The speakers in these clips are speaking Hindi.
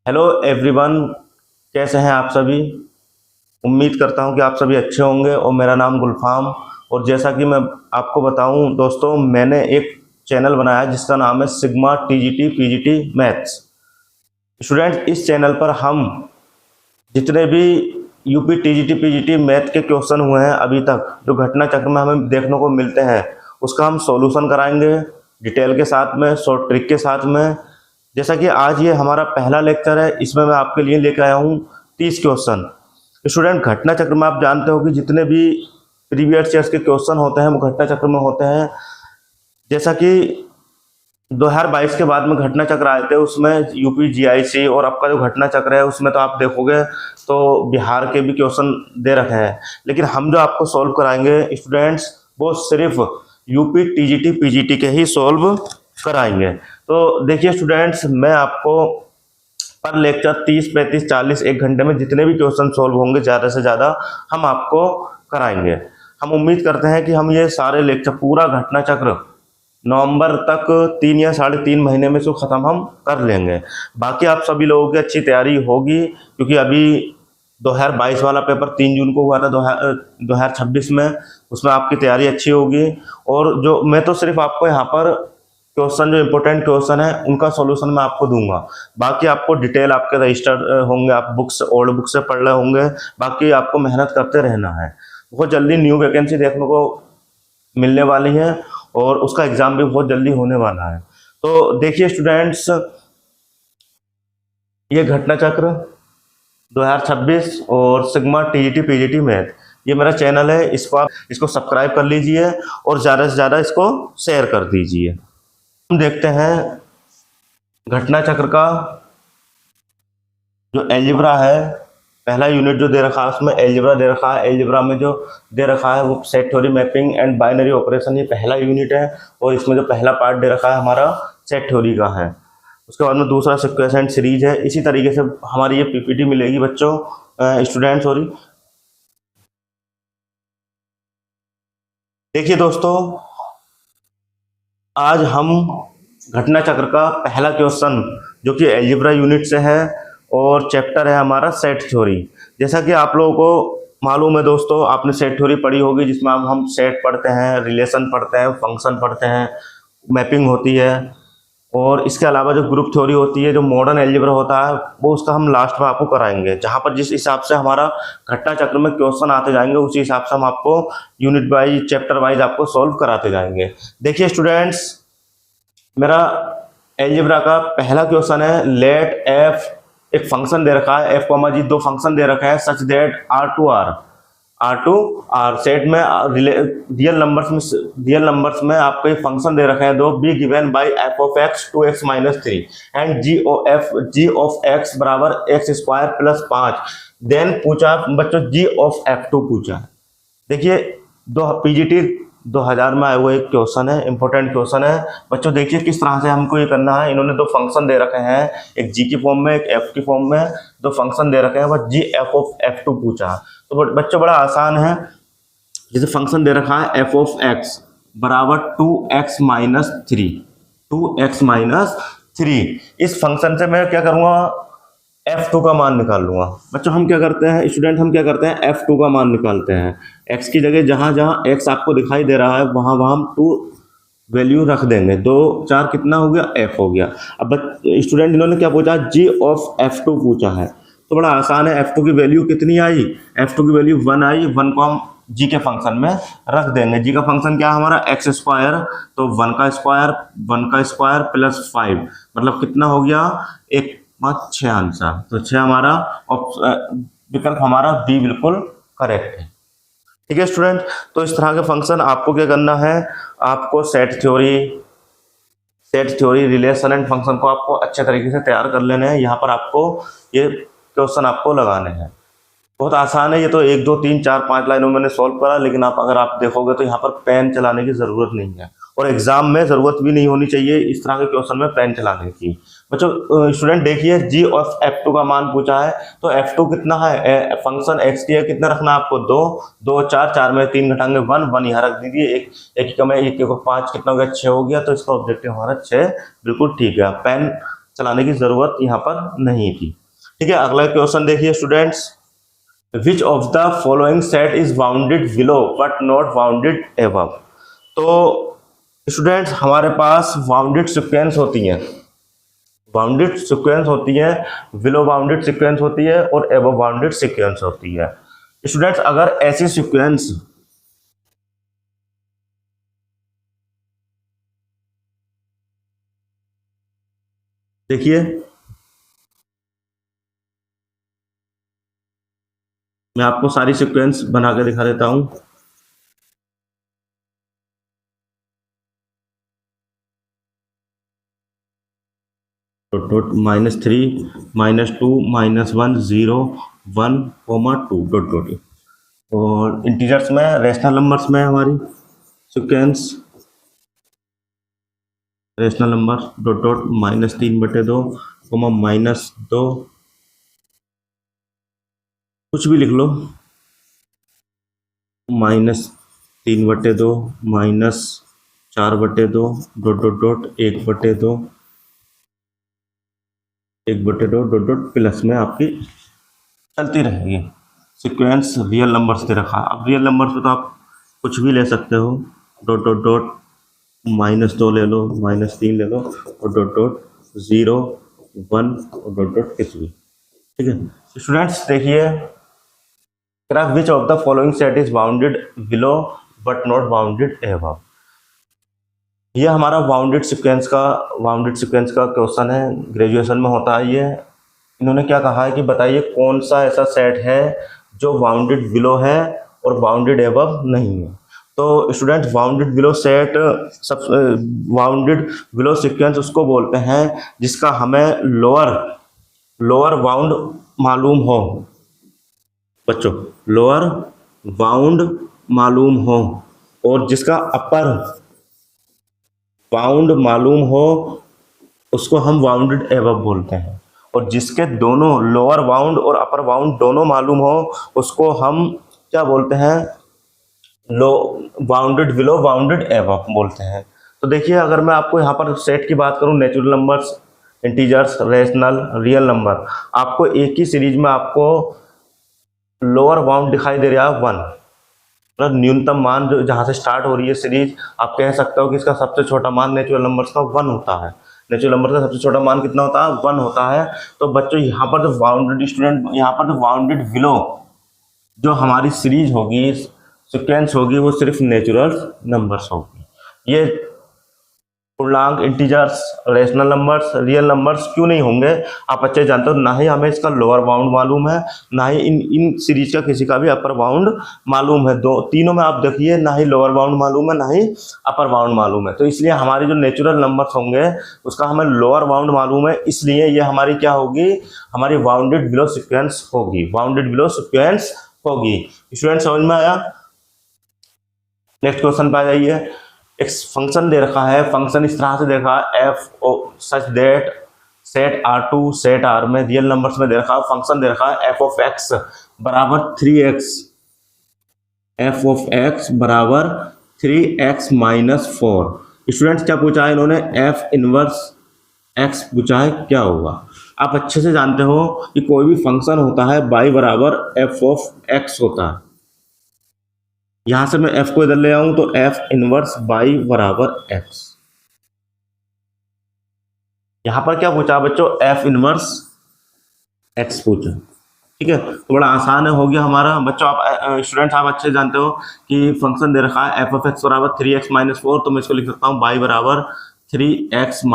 हेलो एवरीवन, कैसे हैं आप सभी। उम्मीद करता हूं कि आप सभी अच्छे होंगे। और मेरा नाम गुलफाम। और जैसा कि मैं आपको बताऊं दोस्तों, मैंने एक चैनल बनाया है जिसका नाम है sigma TGT PGT maths. Student, इस चैनल पर हम जितने भी यूपी टीजीटी पीजीटी मैथ के क्वेश्चन हुए हैं अभी तक, जो घटना चक्र में हमें देखने को मिलते हैं, उसका हम सॉल्यूशन कराएंगे डिटेल के साथ में, शॉर्ट ट्रिक के साथ में। जैसा कि आज ये हमारा पहला लेक्चर है, इसमें मैं आपके लिए लेकर आया हूँ 30 क्वेश्चन। स्टूडेंट, घटना चक्र में आप जानते हो कि जितने भी प्रीवियस ईयर्स के क्वेश्चन होते हैं वो घटना चक्र में होते हैं। जैसा कि 2022 के बाद में घटना चक्र आए थे, उसमें यूपी जीआईसी और आपका जो घटना चक्र है उसमें तो आप देखोगे तो बिहार के भी क्वेश्चन दे रखे हैं। लेकिन हम जो आपको सॉल्व कराएंगे स्टूडेंट्स, वो सिर्फ यूपी टीजीटी पीजीटी के ही सॉल्व कराएंगे। तो देखिए स्टूडेंट्स, मैं आपको पर लेक्चर 30, 35, 40, एक घंटे में जितने भी क्वेश्चन सॉल्व होंगे ज़्यादा से ज़्यादा हम आपको कराएंगे। हम उम्मीद करते हैं कि हम ये सारे लेक्चर, पूरा घटना चक्र नवंबर तक 3 या 3.5 महीने में इसको ख़त्म हम कर लेंगे। बाकी आप सभी लोगों की अच्छी तैयारी होगी, क्योंकि अभी 2022 वाला पेपर 3 जून को हुआ था 2026 में, उसमें आपकी तैयारी अच्छी होगी। और जो मैं तो सिर्फ आपको यहाँ पर क्वेश्चन, जो इम्पोर्टेंट क्वेश्चन है उनका सॉल्यूशन मैं आपको दूंगा। बाकी आपको डिटेल आपके रजिस्टर होंगे, आप बुक्स, ओल्ड बुक से पढ़ रहे होंगे। बाकी आपको मेहनत करते रहना है। बहुत जल्दी न्यू वैकेंसी देखने को मिलने वाली है और उसका एग्ज़ाम भी बहुत जल्दी होने वाला है। तो देखिए स्टूडेंट्स, ये घटना चक्र 2026 और सिग्मा टीजीटी पीजीटी मैथ, ये मेरा चैनल है, इसको आप सब्सक्राइब कर लीजिए और ज़्यादा से ज़्यादा इसको शेयर कर दीजिए। हम देखते हैं घटना चक्र का जो एलजेब्रा है, पहला यूनिट जो दे रखा है उसमें एलजेब्रा दे रखा है। एलजेब्रा में जो दे रखा है वो set theory, mapping and binary operation, ये पहला यूनिट है। और इसमें जो पहला पार्ट दे रखा है हमारा सेट थ्योरी का है। उसके बाद में दूसरा सिक्वेंट सीरीज है। इसी तरीके से हमारी ये पीपीटी मिलेगी बच्चों, स्टूडेंट सॉरी। देखिए दोस्तों, आज हम घटना चक्र का पहला क्वेश्चन जो कि एलजेब्रा यूनिट से है और चैप्टर है हमारा सेट थ्योरी। जैसा कि आप लोगों को मालूम है दोस्तों, आपने सेट थ्योरी पढ़ी होगी, जिसमें हम सेट पढ़ते हैं, रिलेशन पढ़ते हैं, फंक्शन पढ़ते हैं, मैपिंग होती है। और इसके अलावा जो ग्रुप थ्योरी होती है, जो मॉडर्न एलजेब्रा होता है, वो उसका हम लास्ट में आपको कराएंगे। जहाँ पर जिस हिसाब से हमारा घटना चक्र में क्वेश्चन आते जाएंगे, उसी हिसाब से हम आपको यूनिट वाइज, चैप्टर वाइज आपको सॉल्व कराते जाएंगे। देखिए स्टूडेंट्स, मेरा एलजेब्रा का पहला क्वेश्चन है, लेट एफ, एक फंक्शन दे रखा है, एफ कॉमा जी, दो फंक्शन दे रखा है, such that R to R set में रियल नंबर्स में आपको एक फंक्शन दे रखे हैं दो, be given by f of x 2x - 3 and g of x बराबर एक्स स्क्वायर प्लस 5। देन पूछा बच्चों जी ऑफ F2 पूछा। देखिए दो पीजीटी 2000 में आया हुआ एक क्वेश्चन है, इंपॉर्टेंट क्वेश्चन है बच्चों। देखिए किस तरह से हमको ये करना है। इन्होंने दो फंक्शन दे रखे हैं, एक जी की फॉर्म में, एक एफ की फॉर्म में, दो फंक्शन दे रखे हैं, बस जी एफ ऑफ F2 पूछा। तो बच्चों बड़ा आसान है। जैसे फंक्शन दे रखा है एफ ऑफ एक्स बराबर 2x - 3, 2x - 3। इस फंक्शन से मैं क्या करूँगा, F2 का मान निकाल लूंगा। बच्चों हम क्या करते हैं स्टूडेंट, हम क्या करते हैं, F2 का मान निकालते हैं। x की जगह जहाँ जहाँ x आपको दिखाई दे रहा है वहाँ वहाँ हम 2 वैल्यू रख देंगे। 2 4 कितना हो गया, f हो गया। अब स्टूडेंट इन्होंने क्या पूछा, g ऑफ F2 पूछा है। तो बड़ा आसान है, F2 की वैल्यू कितनी आई, F2 की वैल्यू 1 आई। 1 को हम g के फंक्शन में रख देंगे। g का फंक्शन क्या है हमारा, एक्स स्क्वायर, तो 1 का स्क्वायर प्लस 5, मतलब कितना हो गया, 6 आंसर। तो 6 हमारा विकल्प हमारा बी बिल्कुल करेक्ट है। ठीक है स्टूडेंट, तो इस तरह के फंक्शन आपको क्या करना है, आपको set theory, relation and function को आपको अच्छे तरीके से तैयार कर लेने हैं। यहाँ पर आपको ये क्वेश्चन आपको लगाने हैं। बहुत आसान है ये तो, 1 2 3 4 5 लाइनों में मैंने सॉल्व करा। लेकिन अगर आप देखोगे तो यहाँ पर पेन चलाने की ज़रूरत नहीं है, और एग्जाम में ज़रूरत भी नहीं होनी चाहिए इस तरह के क्वेश्चन में पेन चलाने की। बच्चों स्टूडेंट देखिए, जी ऑफ F2 का मान पूछा है, तो F2 कितना है, फंक्शन x की है, कितना रखना है आपको, 2 2 4 4 में 3 घटाएंगे 1 1 यहाँ रख दीजिए। एक कम है, 1 को 5 कितना हो गया, 6 हो गया। तो इसका ऑब्जेक्टिव हमारा 6 बिल्कुल ठीक है। पेन चलाने की ज़रूरत यहाँ पर नहीं थी। ठीक है, अगला क्वेश्चन देखिए students, which of the following set is bounded below but not bounded above. तो स्टूडेंट्स हमारे पास बाउंडेड सीक्वेंस होती हैं, बाउंडेड सीक्वेंस होती है, बिलो बाउंडेड सीक्वेंस होती है और एबव बाउंडेड सीक्वेंस होती है। स्टूडेंट्स अगर ऐसी सीक्वेंस देखिए, मैं आपको सारी सीक्वेंस बना के दिखा देता हूं। Dot dot -3 -2 -1 0 1 2 dot dot. और इंटीजर्स में, रेशनल नंबर्स में हमारी sequence rational number dot dot -3/2 -2, कुछ भी लिख लो, -3/2 -4/2 dot dot dot 1/2 1/2 dot dot plus में आपकी चलती रहेगी। सीक्वेंस रियल नंबर्स दे रखा है। अब रियल नंबर्स में तो आप कुछ भी ले सकते हो, डॉट डॉट डॉट -2 ले लो, -3 ले लो और डॉट डॉट 0 1 और डॉट डॉट कुछ भी। ठीक है स्टूडेंट्स, देखिए graph which of the following set is bounded below but not bounded above. ये हमारा बाउंडेड सीक्वेंस का क्वेश्चन है, ग्रेजुएशन में होता है ये। इन्होंने क्या कहा है कि बताइए कौन सा ऐसा सेट है जो बाउंडेड बिलो है और बाउंडेड एबव नहीं है। तो स्टूडेंट्स बाउंडेड बिलो सेट, सब बाउंडेड बिलो सीक्वेंस उसको बोलते हैं जिसका हमें लोअर बाउंड मालूम हो बच्चों, लोअर बाउंड मालूम हो और जिसका अपर बाउंड मालूम हो उसको हम बाउंडेड एबव बोलते हैं। और जिसके दोनों लोअर बाउंड और अपर बाउंड दोनों मालूम हो उसको हम क्या बोलते हैं, लो बाउंडेड बिलो बाउंडेड एबव बोलते हैं। तो देखिए अगर मैं आपको यहाँ पर सेट की बात करूँ, natural numbers, integers, rational, real number, आपको एक ही सीरीज में आपको लोअर बाउंड दिखाई दे रहा है 1, मतलब न्यूनतम मान जो जहाँ से स्टार्ट हो रही है सीरीज, आप कह सकते हो कि इसका सबसे छोटा मान नेचुरल नंबर्स का 1 होता है। नेचुरल नंबर का सबसे छोटा मान कितना होता है, 1 होता है। तो बच्चों यहाँ पर जो बाउंडेड स्टूडेंट, यहाँ पर जो बाउंडेड बिलो जो हमारी सीरीज होगी, सीक्वेंस होगी, वो सिर्फ नेचुरल नंबर्स होगी। ये पूर्णांक, integers, rational numbers, real numbers क्यों नहीं होंगे, आप अच्छे जानते हो। ना ही हमें इसका लोअर बाउंड मालूम है, ना ही इन सीरीज का किसी का भी अपर बाउंड मालूम है। तीनों में आप देखिए ना ही लोअर बाउंड मालूम है ना ही अपर बाउंड मालूम है। तो इसलिए हमारी जो नेचुरल नंबर्स होंगे उसका हमें लोअर बाउंड मालूम है, इसलिए ये हमारी क्या होगी, हमारी बाउंडेड बिलो सीक्वेंस होगी, बाउंडेड बिलो सीक्वेंस होगी। स्टूडेंट समझ में आया? नेक्स्ट क्वेश्चन पे आ जाइए। एक फंक्शन दे रखा है, फंक्शन इस तरह से दे रखा है, F such that set R2 set R में रियल नंबर्स में दे रखा है, फंक्शन दे रखा है एफ ऑफ एक्स बराबर 3x, एफ ऑफ एक्स बराबर 3x - 4। स्टूडेंट्स क्या पूछा है इन्होंने, एफ इनवर्स एक्स पूछा है, क्या होगा। आप अच्छे से जानते हो कि कोई भी फंक्शन होता है y बराबर एफ ऑफ एक्स होता है। यहां से मैं f को इधर ले आऊं तो f इनवर्स y बराबर x। यहां पर क्या पूछा बच्चों, f इनवर्स x पूछा। ठीक है, तो बड़ा आसान है, हो गया हमारा। बच्चों आप स्टूडेंट्स आप अच्छे जानते हो कि फंक्शन दे रखा है f ऑफ x बराबर 3x - 4, तो मैं इसको लिख सकता हूँ y बराबर 3x -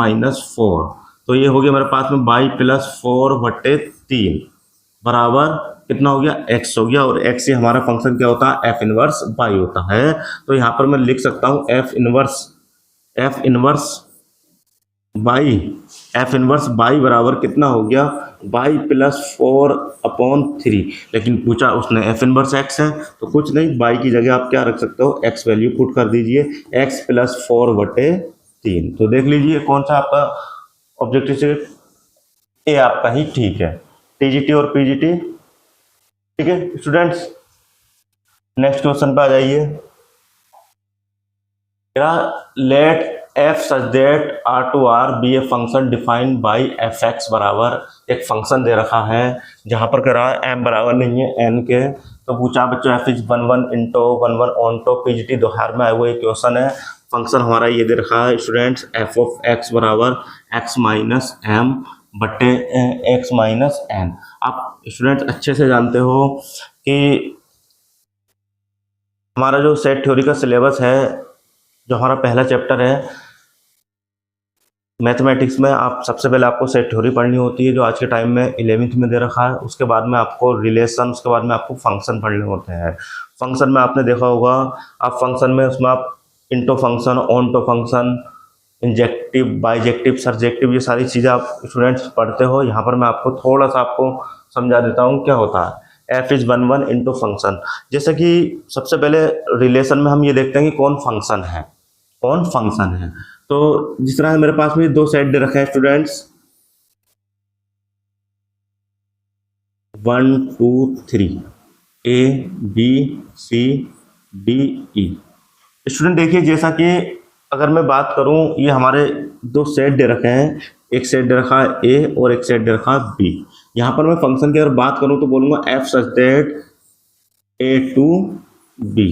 4। तो ये हो गया मेरे पास में y + 4/3 बराबर कितना हो गया, x हो गया। और x से हमारा फंक्शन क्या होता है, f इनवर्स y होता है। तो यहाँ पर मैं लिख सकता हूँ f इनवर्स y बराबर कितना हो गया, y + 4/3। लेकिन पूछा उसने f इनवर्स x है, तो कुछ नहीं, y की जगह आप क्या रख सकते हो, x वैल्यू पुट कर दीजिए, x + 4/3। तो देख लीजिए कौन सा आपका ऑब्जेक्टिव से ए आपका ही ठीक है, टीजीटी और पीजीटी। ठीक है स्टूडेंट्स, नेक्स्ट क्वेश्चन पे आ जाइए। Let f such that R to R be a function defined by f x बराबर, एक फंक्शन दे रखा है जहाँ पर कह रहा है एम बराबर नहीं है एन के, तो पूछा बच्चों F is 1 into 1 onto PGT दोहार में आए हुए क्वेश्चन है। फंक्शन हमारा ये दे रखा है स्टूडेंट्स एफ ऑफ एक्स बराबर एक्स माइनस एम बटे एक्स माइनस एन। आप स्टूडेंट्स अच्छे से जानते हो कि हमारा जो सेट थ्योरी का सिलेबस है, जो हमारा पहला चैप्टर है मैथमेटिक्स में, आप सबसे पहले आपको सेट थ्योरी पढ़नी होती है जो आज के टाइम में 11वीं में दे रखा है। उसके बाद में आपको रिलेशन, उसके बाद में आपको फंक्शन पढ़ने होते हैं। फंक्शन में आपने देखा होगा, आप फंक्शन में उसमें आप into function, onto function, injective, bijective, surjective, ये सारी चीज़ें आप स्टूडेंट्स पढ़ते हो। यहाँ पर मैं आपको थोड़ा सा आपको समझा देता हूँ क्या होता है एफ इज 1 इंटू फंक्शन। जैसे कि सबसे पहले रिलेशन में हम ये देखते हैं कि कौन फंक्शन है, कौन फंक्शन है। तो जिस तरह मेरे पास में दो सेट दे रखे हैं students 1 2 3 A B C D E. Student देखिए, जैसा कि अगर मैं बात करूं, ये हमारे दो सेट दे रखे हैं, एक सेट दे रखा है ए और एक सेट दे रखा है बी। यहाँ पर मैं फंक्शन की अगर बात करूं तो बोलूंगा f such that A to B.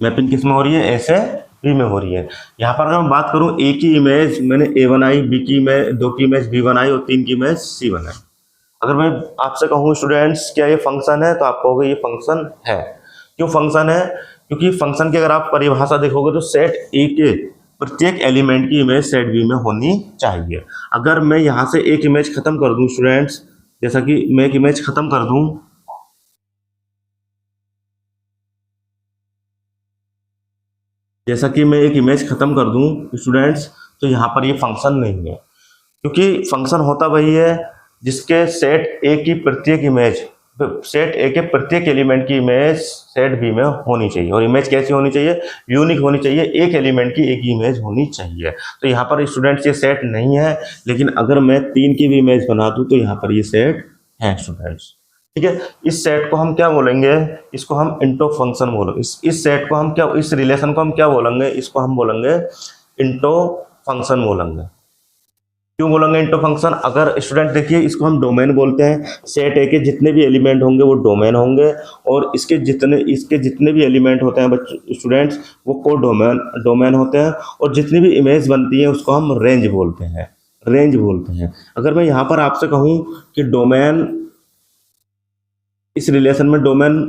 Mapping किस में हो रही है, ए से बी में हो रही है। यहाँ पर अगर मैं बात करूं ए की इमेज मैंने ए बनाई, बी की इमेज, दो की इमेज बी बनाई और तीन की इमेज सी बनाई। अगर मैं आपसे कहूँ स्टूडेंट्स क्या ये फंक्शन है, तो आप कहोगे ये फंक्शन है। क्यों फंक्शन है? क्योंकि फंक्शन की अगर आप परिभाषा देखोगे तो सेट ए के प्रत्येक एलिमेंट की इमेज सेट बी में होनी चाहिए। अगर मैं यहाँ से एक इमेज खत्म कर दूं स्टूडेंट्स, जैसा कि मैं एक इमेज खत्म कर दूं, जैसा कि मैं एक इमेज खत्म कर दूं स्टूडेंट्स, तो यहाँ पर ये फंक्शन नहीं है। क्योंकि फंक्शन होता वही है जिसके सेट ए की प्रत्येक इमेज, सेट ए के प्रत्येक एलिमेंट की इमेज सेट बी में होनी चाहिए। और इमेज कैसी होनी चाहिए? यूनिक होनी चाहिए, एक एलिमेंट की एक इमेज होनी चाहिए। तो यहाँ पर स्टूडेंट्स ये सेट नहीं है, लेकिन अगर मैं तीन की भी इमेज बना दूँ तो यहाँ पर ये सेट है स्टूडेंट्स। ठीक है, इस सेट को हम क्या बोलेंगे? इसको हम इंटो फंक्शन बोलेंगे। इस सेट को हम क्या, इस रिलेशन को हम क्या बोलेंगे? इसको हम बोलेंगे इंटो फंक्शन बोलेंगे। क्यों बोलेंगे इंटो फंक्शन? अगर स्टूडेंट देखिए, इसको हम डोमेन बोलते हैं। सेट ए के जितने भी एलिमेंट होंगे वो डोमेन होंगे, और इसके जितने भी एलिमेंट होते हैं बच्चों स्टूडेंट्स वो को डोमेन होते हैं। और जितनी भी इमेज बनती है उसको हम रेंज बोलते हैं, रेंज बोलते हैं। अगर मैं यहाँ पर आपसे कहूँ कि डोमेन, इस रिलेशन में डोमेन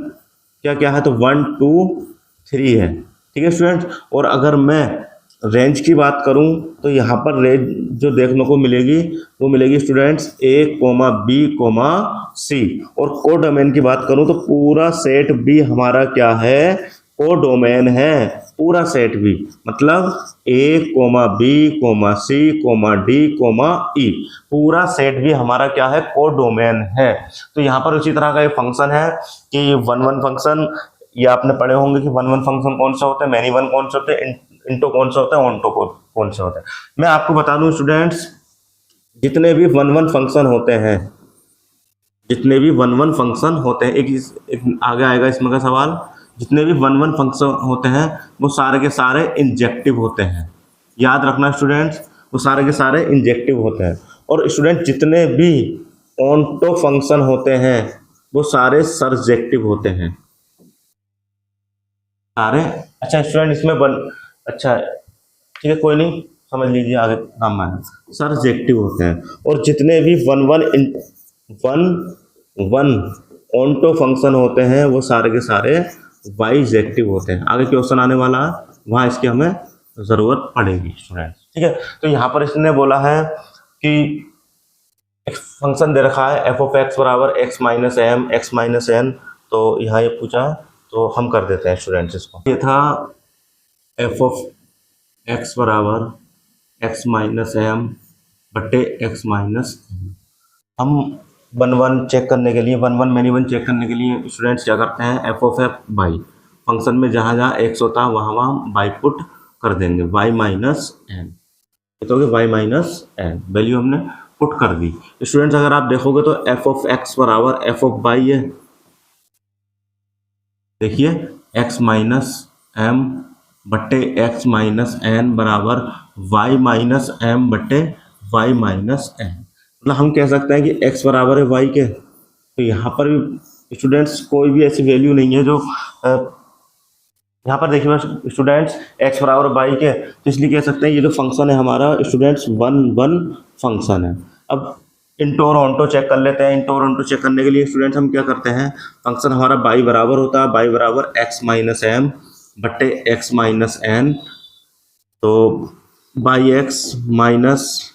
क्या क्या है, तो 1 2 3 है। ठीक है स्टूडेंट्स। और अगर मैं रेंज की बात करूं तो यहाँ पर रेंज जो देखने को मिलेगी वो मिलेगी स्टूडेंट्स ए कोमा बी कोमा सी। और को डोमेन की बात करूं तो पूरा सेट बी हमारा क्या है? को डोमेन है। पूरा सेट बी मतलब A comma B comma C comma D comma E, पूरा सेट बी हमारा क्या है? को डोमेन है। तो यहाँ पर उसी तरह का एक फंक्शन है कि 1 फंक्शन, ये आपने पढ़े होंगे कि 1 फंक्शन कौन सा होता है, मैनी वन कौन सा होता है, इंटो कौन सा होता है, ऑनटो कौन सा होता है। मैं आपको बता दूं स्टूडेंट्स, जितने भी 1 फंक्शन होते हैं, जितने भी 1 फंक्शन होते हैं, एक आगे आएगा इसमें का सवाल, जितने भी 1 फंक्शन होते हैं वो सारे के सारे इंजेक्टिव होते हैं। याद रखना स्टूडेंट्स, वो सारे के सारे इंजेक्टिव होते हैं। और स्टूडेंट जितने भी ऑनटो फंक्शन होते हैं वो सारे सरजेक्टिव होते हैं, सारे। अच्छा स्टूडेंट इसमें अच्छा ठीक है, कोई नहीं, समझ लीजिए आगे काम में है। सरजेक्टिव होते हैं। और जितने भी 1 ऑनटो फंक्शन होते हैं वो सारे के सारे बाइजेक्टिव होते हैं। आगे क्वेश्चन आने वाला है, वहाँ इसकी हमें ज़रूरत पड़ेगी स्टूडेंट। ठीक है, तो यहाँ पर इसने बोला है कि एक फंक्शन दे रखा है एफ ऑफ एक्स बराबर x minus m x minus n. तो यहाँ ये पूछा, तो हम कर देते हैं स्टूडेंट्स इसको। ये था एफ ऑफ एक्स बराबर एक्स माइनस एम बटे एक्स माइनस। हम 1 चेक करने के लिए, 1 मैनी वन चेक करने के लिए स्टूडेंट्स क्या करते हैं? F of F by, function में जहाँ जहाँ एक्स होता है वहाँ वहाँ बाई पुट कर देंगे, वाई माइनस एन। तो वाई माइनस एन वैल्यू हमने पुट कर दी। स्टूडेंट्स अगर आप देखोगे तो एफ ऑफ एक्स बराबर एफ ऑफ बाई है, देखिए एक्स माइनस एम बट्टे एक्स माइनस एन बराबर वाई माइनस एम बटे वाई माइनस एम। मतलब हम कह सकते हैं कि एक्स बराबर है वाई के, तो यहाँ पर भी स्टूडेंट्स कोई भी ऐसी वैल्यू नहीं है जो यहाँ पर देखिए स्टूडेंट्स एक्स बराबर वाई के, तो इसलिए कह सकते हैं ये जो फंक्शन है हमारा स्टूडेंट्स वन वन फंक्शन है। अब इंटो और ऑन्टो चेक कर लेते हैं। इंटो और ऑन्टो चेक करने के लिए स्टूडेंट्स हम क्या करते हैं, फंक्शन हमारा बाई बराबर होता है, बाई बराबर एक्स माइनस एम बटे एक्स माइनस एन। तो बाई एक्स माइनस,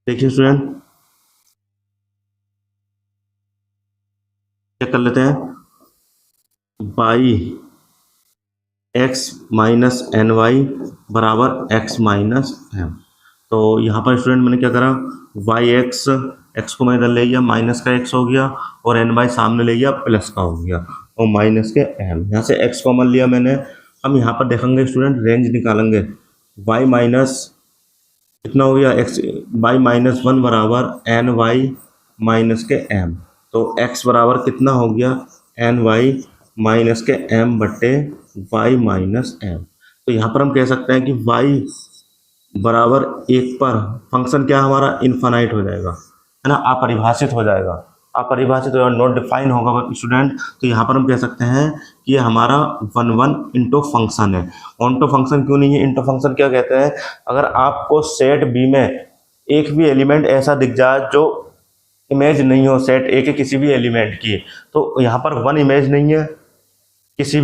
देखिए स्टूडेंट चेक कर लेते हैं, y x minus n y बराबर एक्स माइनस एम। तो यहाँ पर स्टूडेंट मैंने क्या करा, वाई एक्स, एक्स को मैं इधर ले गया, माइनस का एक्स हो गया, और एन वाई सामने ले गया, प्लस का हो गया, और माइनस के एम। यहाँ से एक्स कॉमन लिया मैंने। हम यहाँ पर देखेंगे स्टूडेंट, रेंज निकालेंगे, वाई माइनस कितना हो गया, एक्स वाई माइनस वन बराबर एन वाई माइनस के एम। तो एक्स बराबर कितना हो गया, एन वाई माइनस के एम बटे वाई माइनस एम। तो यहाँ पर हम कह सकते हैं कि वाई बराबर एक पर फंक्शन क्या हमारा इनफाइनाइट हो जाएगा, है ना, अपरिभाषित हो जाएगा, अपरिभाषित हो, नॉट डिफाइन होगा स्टूडेंट। तो यहाँ पर हम कह सकते हैं कि ये हमारा वन वन इंटो फंक्शन है। ऑन्टो फंक्शन क्यों नहीं है, इंटो फंक्शन क्या कहते हैं, अगर आपको सेट बी में एक भी एलिमेंट ऐसा दिख जाए जो इमेज नहीं हो सेट ए के किसी भी एलिमेंट की, तो यहाँ पर वन इमेज नहीं है, किसी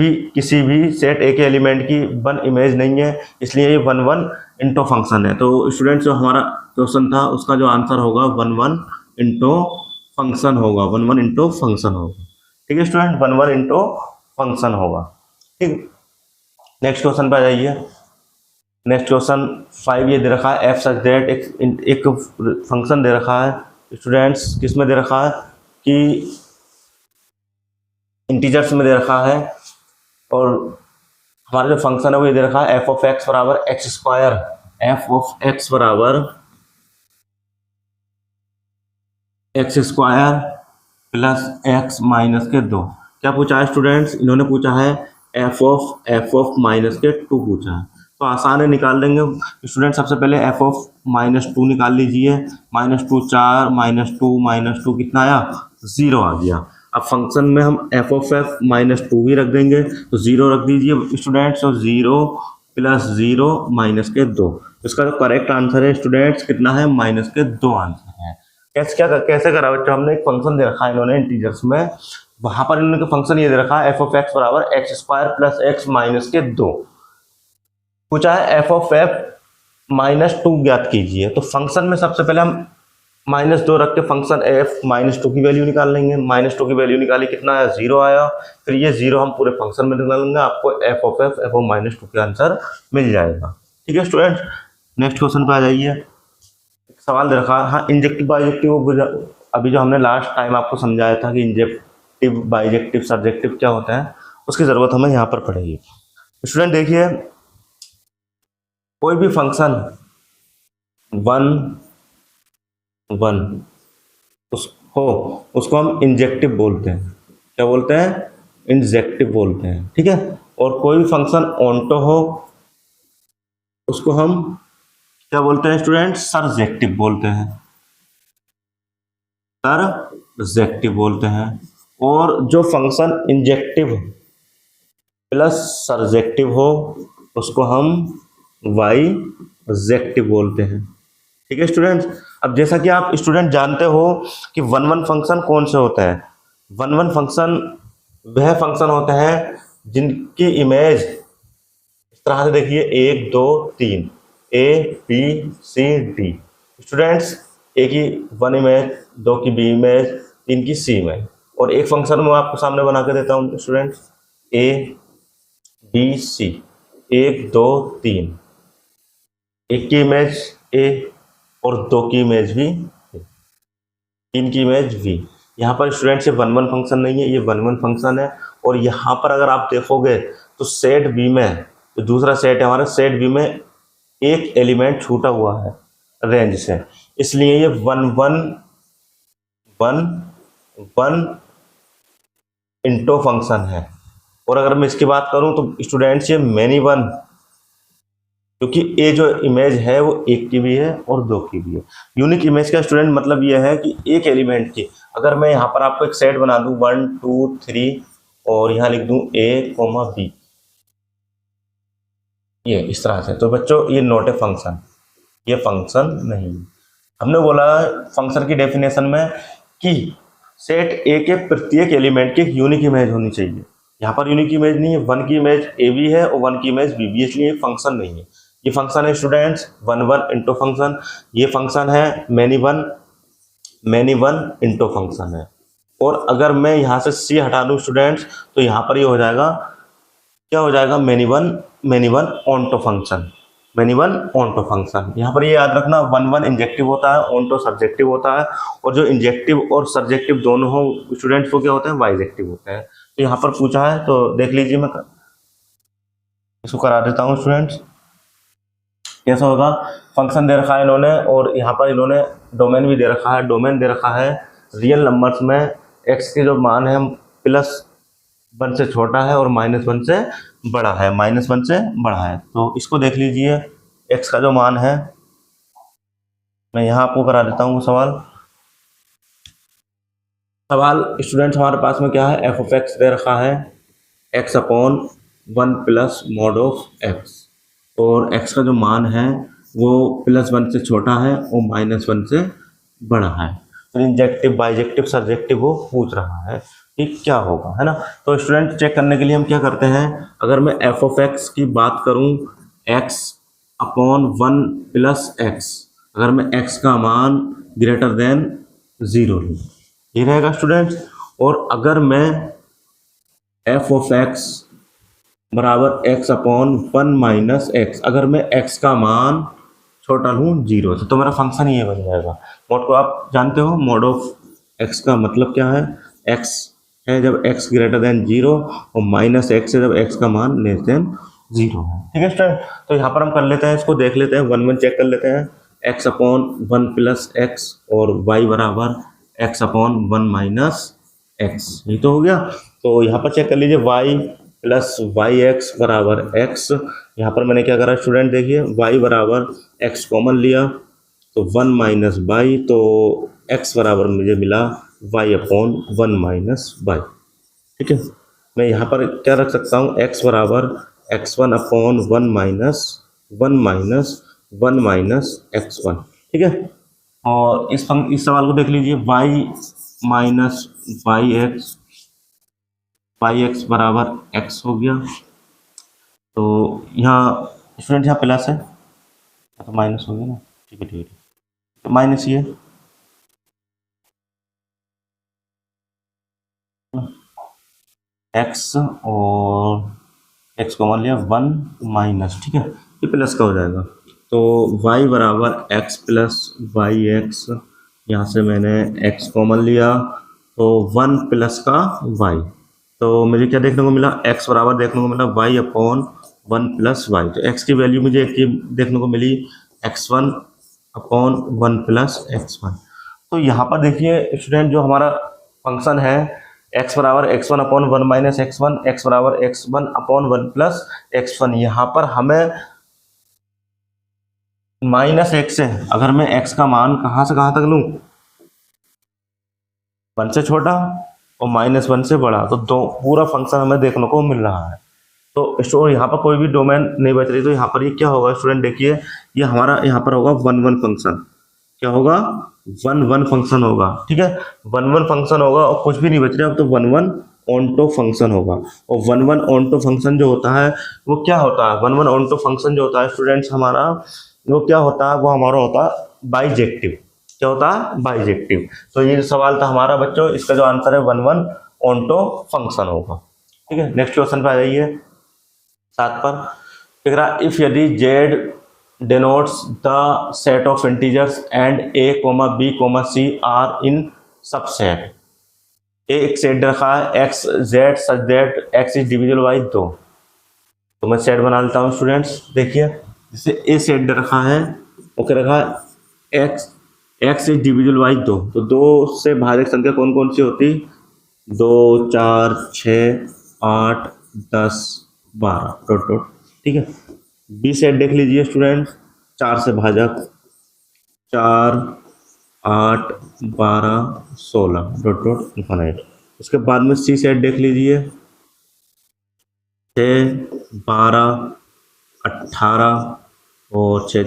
भी सेट ए के एलिमेंट की वन इमेज नहीं है, इसलिए ये वन वन इंटो फंक्शन है। तो स्टूडेंट्स जो हमारा क्वेश्चन था उसका जो आंसर होगा वन वन इंटो फंक्शन होगा, वन वन इंटो फंक्शन होगा। ठीक है student, one one into function होगा। ठीक, नेक्स्ट क्वेश्चन पे आ जाइए। नेक्स्ट क्वेश्चन 5 ये दे रखा है, एफ सच दैट एक फंक्शन दे रखा है स्टूडेंट्स, किसमें दे रखा है कि इंटीजर्स में दे रखा है, और हमारा जो फंक्शन है वो ये दे रखा है एफ ऑफ एक्स बराबर x square, f of x बराबर x square plus x minus k 2। क्या पूछा है स्टूडेंट्स, इन्होंने पूछा है एफ ऑफ माइनस के 2 पूछा है। तो आसान है, निकाल लेंगे स्टूडेंट। सबसे पहले एफ ऑफ माइनस 2 निकाल लीजिए, माइनस 2 4, माइनस टू कितना आया, 0 आ गया। अब फंक्शन में हम एफ ऑफ एफ माइनस 2 भी रख देंगे, तो 0 रख दीजिए स्टूडेंट्स, और 0 प्लस 0 माइनस के 2। इसका जो करेक्ट आंसर है स्टूडेंट्स कितना है, माइनस के 2 आंसर है। कैसे करा बच्चों, हमने एक फंक्शन दे रखा है इन्होंने इंटीजर्स में, वहां पर इन्होंने फंक्शन ये दे रखा है एफ ऑफ एक्स बराबर x square plus x minus k 2। पूछा है एफ ऑफ एफ माइनस 2 ज्ञात कीजिए। तो फंक्शन में सबसे पहले हम माइनस 2 रख के फंक्शन एफ माइनस 2 की वैल्यू निकाल लेंगे, माइनस 2 की वैल्यू निकाली, कितना आया, 0 आया। फिर ये 0 हम पूरे फंक्शन में निकालेंगे, आपको एफ ऑफ एफ माइनस 2 का आंसर मिल जाएगा। ठीक है स्टूडेंट, नेक्स्ट क्वेश्चन पे आ जाइए। सवाल दे रखा है, हाँ इंजेक्टिव बाइजेक्टिव, अभी जो हमने लास्ट टाइम आपको समझाया था कि इंजेक्टिव बाइजेक्टिव सब्जेक्टिव क्या होता है, उसकी जरूरत हमें यहाँ पर पड़ेगी। स्टूडेंट देखिए, कोई भी फंक्शन वन वन उसको हम इंजेक्टिव बोलते हैं। क्या बोलते हैं, इंजेक्टिव बोलते हैं। ठीक है, और कोई भी फंक्शन ऑन्टो हो उसको हम क्या बोलते हैं स्टूडेंट, सरजेक्टिव बोलते हैं, सरजेक्टिव बोलते हैं। और जो फंक्शन इंजेक्टिव प्लस सरजेक्टिव हो उसको हम वाइजेक्टिव बोलते हैं। ठीक है स्टूडेंट्स, अब जैसा कि आप स्टूडेंट जानते हो कि वन वन फंक्शन कौन से होते हैं, वन वन फंक्शन वह फंक्शन होते हैं जिनकी इमेज इस तरह से देखिए 1 2 3 A B C D. Students एक की वन इमेज, 2 की बी इमेज, 3 की सी इमेज, और एक फंक्शन में आपको सामने बना के देता हूँ स्टूडेंट्स, ए बी सी, 1 2 3, एक की इमेज ए और 2 की इमेज भी, 3 की इमेज भी। यहाँ पर स्टूडेंट्स ये वन वन फंक्शन नहीं है, ये वन वन फंक्शन है। और यहाँ पर अगर आप देखोगे तो सेट बी में, तो दूसरा सेट है हमारा, सेट बी में एक एलिमेंट छूटा हुआ है रेंज से, इसलिए ये one one one one into function है। और अगर मैं इसकी बात करूं तो स्टूडेंट्स ये मैनी वन क्योंकि ये जो इमेज है वो एक की भी है और दो की भी है। यूनिक इमेज का स्टूडेंट मतलब ये है कि एक एलिमेंट की, अगर मैं यहाँ पर आपको एक सेट बना दूं 1 2 3 और यहाँ लिख दूं a b, ये इस तरह से, तो बच्चों ये नॉट ए फंक्शन, ये फंक्शन नहीं है। हमने बोला फंक्शन की डेफिनेशन में कि सेट ए के प्रत्येक एलिमेंट की यूनिक इमेज होनी चाहिए। यहाँ पर यूनिक इमेज नहीं है, 1 की इमेज ए भी है और 1 की इमेज बी भी, इसलिए फंक्शन नहीं है। ये फंक्शन है स्टूडेंट्स 1 1 इंटू फंक्शन, ये फंक्शन है मैनी वन इंटू फंक्शन है। और अगर मैं यहाँ से सी हटा दूँ स्टूडेंट्स, तो यहाँ पर ये हो जाएगा, क्या हो जाएगा, many one onto function, many one onto function. यहाँ पर ये याद रखना 1 1 इंजेक्टिव होता है, ऑनटो सब्जेक्टिव होता है, और जो इंजेक्टिव और सब्जेक्टिव दोनों हो स्टूडेंट्स वो क्या होते हैं, बाइजेक्टिव होते हैं। तो यहाँ पर पूछा है तो देख लीजिए, मैं इसको करा देता हूँ स्टूडेंट्स। कैसा होगा, फंक्शन दे रखा है इन्होंने और यहाँ पर इन्होंने डोमेन भी दे रखा है। डोमेन दे रखा है रियल नंबर्स में एक्स के जो मान है +1 से छोटा है और -1 से बड़ा है, -1 से बड़ा है। तो इसको देख लीजिए, एक्स का जो मान है, मैं यहाँ आपको करा देता हूँ सवाल स्टूडेंट्स हमारे पास में क्या है, f(x) दे रखा है x/1 plus mod of x, और x का जो मान है वो +1 से छोटा है और -1 से बड़ा है। तो इंजेक्टिव बाइजेक्टिव सब्जेक्टिव वो पूछ रहा है कि क्या होगा, है ना। तो स्टूडेंट चेक करने के लिए हम क्या करते हैं, अगर मैं f(x) की बात करूं x/1 प्लस x, अगर मैं x का मान >0 लूँ, ये रहेगा स्टूडेंट्स। और अगर मैं f(x) बराबर x/1 माइनस x, अगर मैं x का मान छोटा लूँ 0 से, तो मेरा फंक्शन ये बन जाएगा। मोड को आप जानते हो, मोड ऑफ x का मतलब क्या है, x है जब x >0 और -x है जब x का मान <0 है। ठीक है स्टूडेंट, तो यहाँ पर हम कर लेते हैं, इसको देख लेते हैं, 1 1 चेक कर लेते हैं। x/1 प्लस x और y बराबर x/1 माइनस x, ये तो हो गया। तो यहाँ पर चेक कर लीजिए, y प्लस yx बराबर x। यहाँ पर मैंने क्या करा स्टूडेंट, देखिए y बराबर x कॉमन लिया तो 1 माइनस y, तो x बराबर मुझे मिला y/1 माइनस y। ठीक है, मैं यहाँ पर क्या रख सकता हूँ, x बराबर x1/1 माइनस 1 माइनस x1। ठीक है, और इस सवाल को देख लीजिए, y माइनस yx बराबर x हो गया। तो यहाँ स्टूडेंट यहाँ प्लस है तो माइनस हो गया ना, ठीक है, तो माइनस ये x और x को मान लिया 1 माइनस, ठीक है, ये प्लस का हो जाएगा। तो y बराबर x प्लस yx, यहाँ से मैंने x कॉमन लिया तो 1 प्लस का y, तो मुझे क्या देखने को मिला, x बराबर देखने को मिला y/1 प्लस y। तो x की वैल्यू मुझे एक देखने को मिली x1/1 प्लस x1। तो यहाँ पर देखिए स्टूडेंट, जो हमारा फंक्शन है x बराबर x1/1 माइनस x1, x बराबर x1/1 प्लस x1, यहाँ पर हमें -x है, अगर मैं x का मान कहाँ से कहाँ तक लूँ, 1 से छोटा और -1 से बड़ा, तो दो पूरा फंक्शन हमें देखने को मिल रहा है। तो यहाँ पर कोई भी डोमेन नहीं बच रही, तो यहाँ पर ये क्या होगा स्टूडेंट, देखिए ये हमारा यहाँ पर होगा 1 1 फंक्शन, क्या होगा 1 1 फंक्शन होगा। ठीक है, 1 1 फंक्शन होगा और कुछ भी नहीं बच रहा, अब तो 1 1 ऑनटो फंक्शन होगा। और 1 1 ऑनटो फंक्शन जो होता है वो क्या होता है, 1 1 ऑनटो फंक्शन जो होता है स्टूडेंट्स हमारा, वो क्या होता है, वो हमारा होता है बाइजेक्टिव। क्या होता है, बाइजेक्टिव। तो ये सवाल था हमारा बच्चों, इसका जो आंसर है 1 1 ऑनटो फंक्शन होगा। ठीक है, नेक्स्ट क्वेश्चन पे आ जाइए 7 पर। देख रहा, इफ यदि z denotes the set of integers and a, b, c are in subset, एक सेट रखा है x z such that x is divisible by 2। तो मैं सेट बना लेता हूँ स्टूडेंट्स, देखिए जैसे ए सेट रखा है, ओके रखा है x इज डिविजिबल बाई 2, तो 2 से भाजक संख्या कौन कौन सी होती, 2 4 6 8 10 12 डॉट डॉट। ठीक है, बी सेट देख लीजिए स्टूडेंट, 4 से भाजक 4 8 12 16 डॉट डॉट इनफाइनाइट। उसके बाद में सी सेट देख लीजिए, 6 12 18 और 6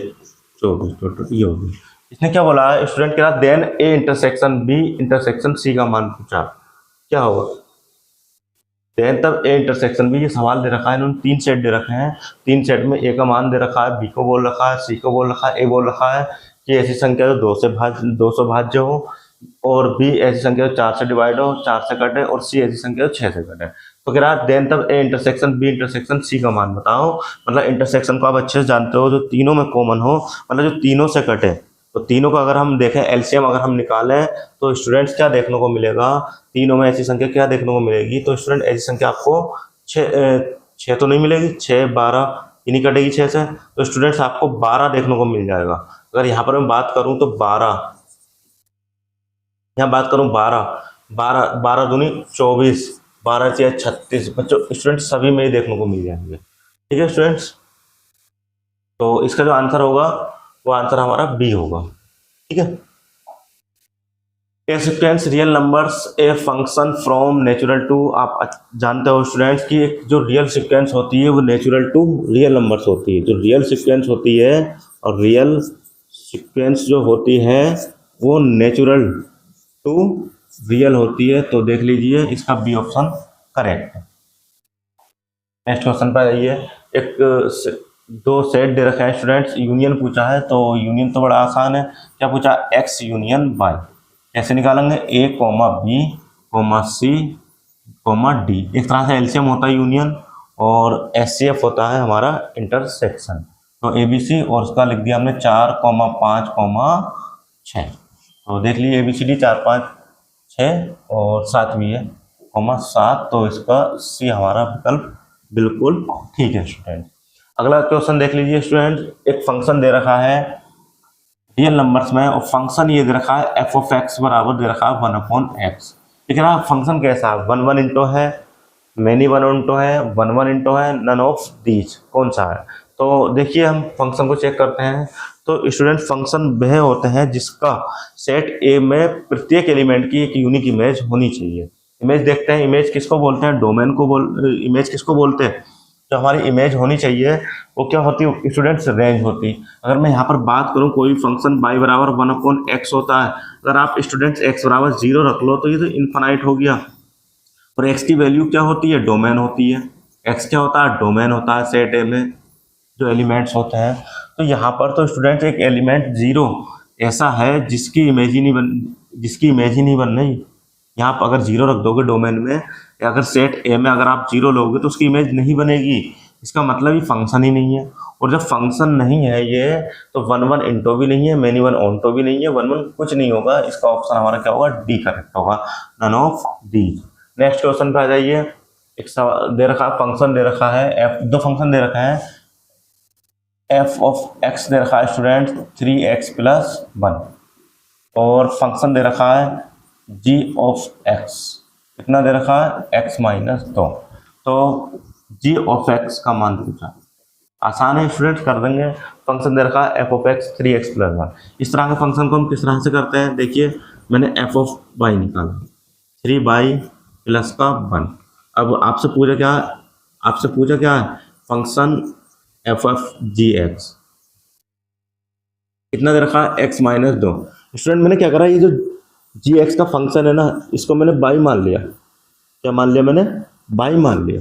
24 डॉट डॉट, ये होगी। इसने क्या बोला है स्टूडेंट के साथ, then A intersection B intersection C का मान पूछा, क्या होगा देन तब ए इंटरसेक्शन बी। ये सवाल दे रखा है, इन्होंने 3 सेट दे रखे हैं, 3 सेट में ए का मान दे रखा है, बी को बोल रखा है, सी को बोल रखा है, ए बोल रखा है कि ऐसी संख्या जो 2 से भाज्य हो, और बी ऐसी संख्या जो 4 से डिवाइड हो, 4 से कटे, और सी ऐसी संख्या जो 6 से कटे। तो कह रहा है देन तब A intersection B intersection C का मान बताओ। मतलब इंटरसेक्शन को आप अच्छे से जानते हो, जो तीनों में कॉमन हो, मतलब जो तीनों से कटे। तो तीनों का अगर हम देखें एलसीएम अगर हम निकालें तो स्टूडेंट्स क्या देखने को मिलेगा, तीनों में ऐसी संख्या क्या देखने को मिलेगी, तो स्टूडेंट ऐसी संख्या आपको 6 तो नहीं मिलेगी, 6 12 ही नहीं कटेगी 6 से, तो स्टूडेंट्स आपको 12 देखने को मिल जाएगा। अगर यहाँ पर मैं बात करूँ तो 12, यहाँ बात करूँ 12 दूनी 24, 12 से 36 बच्चों स्टूडेंट सभी में ही देखने को मिल जाएंगे। ठीक है स्टूडेंट्स, तो इसका जो आंसर होगा वो आंसर हमारा बी होगा। ठीक है, a sequence real numbers a function from natural to. आप जानते हो स्टूडेंट्स कि एक जो रियल सीक्वेंस होती है वो नेचुरल टू रियल नंबर्स होती है। जो रियल सीक्वेंस होती है और रियल सीक्वेंस जो होती है वो नेचुरल टू रियल होती है। तो देख लीजिए इसका बी ऑप्शन करेक्ट है। नेक्स्ट क्वेश्चन पर आइए, एक 2 सेट दे रखे हैं स्टूडेंट्स, यूनियन पूछा है, तो यूनियन तो बड़ा आसान है। क्या पूछा, एक्स यूनियन वाई। कैसे निकालेंगे, A comma B comma C comma D. एक तरह से एलसीएम होता है यूनियन, और एचसीएफ होता है हमारा इंटरसेक्शन। तो एबीसी और उसका लिख दिया हमने 4 5 6। तो देख लीजिए एबीसीडी 4 5 6 और 7 भी है, कॉमा 7। तो इसका सी हमारा विकल्प बिल्कुल ठीक है स्टूडेंट। अगला क्वेश्चन देख लीजिए स्टूडेंट, एक फंक्शन दे रखा है रियल नंबर्स में, और फंक्शन ये दे रखा है एफ ऑफ एक्स बराबर दे रखा है 1/x। ठीक है ना, फंक्शन कैसा है, 1 1 इंटू है, मैनी 1 इंटू है, 1 1 इंटू है, नन ऑफ दीज, कौन सा है। तो देखिए हम फंक्शन को चेक करते हैं। तो स्टूडेंट फंक्शन वह होते हैं जिसका सेट ए में प्रत्येक एलिमेंट की एक यूनिक इमेज होनी चाहिए। इमेज देखते हैं, इमेज किसको बोलते हैं, डोमेन को इमेज किसको बोलते हैं। जो हमारी इमेज होनी चाहिए वो क्या होती है स्टूडेंट्स, रेंज होती। अगर मैं यहाँ पर बात करूँ कोई फंक्शन y बराबर 1/x होता है, अगर आप स्टूडेंट्स x बराबर 0 रख लो तो ये तो इनफाइनाइट हो गया। और x की वैल्यू क्या होती है, डोमेन होती है। x क्या होता है, डोमेन होता है सेट ए में जो एलिमेंट्स होते हैं। तो यहाँ पर तो स्टूडेंट्स एक एलिमेंट 0 ऐसा है जिसकी इमेज ही नहीं बन रही। यहाँ पर अगर 0 रख दोगे डोमेन में, या अगर सेट ए में अगर आप 0 लोगे तो उसकी इमेज नहीं बनेगी। इसका मतलब ये फंक्शन ही नहीं है। और जब फंक्शन नहीं है ये, तो 1 1 इंटो भी नहीं है, मैनी 1 ऑनटो भी नहीं है, 1 1 कुछ नहीं होगा। इसका ऑप्शन हमारा क्या होगा, डी करेक्ट होगा, none of D. Next question पे आ जाइए, एक दे रखा फंक्शन दे रखा है एफ, 2 फंक्शन दे रखा है, एफ ऑफ एक्स दे रखा है स्टूडेंट 3x + 1, और फंक्शन दे रखा है g ऑफ x, कितना दे रखा है, x - 2। तो g ऑफ x का मान पूछा, आसान है स्टूडेंट, कर देंगे। फंक्शन दे रखा है f ऑफ x 3x + 1। इस तरह के फंक्शन को हम किस तरह से करते हैं, देखिए मैंने f ऑफ y निकाला 3y + 1। अब आपसे पूछा क्या है, फंक्शन f ऑफ gx कितना दे रखा है, x - 2। स्टूडेंट मैंने क्या करा, ये जो gx का फंक्शन है ना, इसको मैंने y मान लिया। क्या मान लिया मैंने, y मान लिया।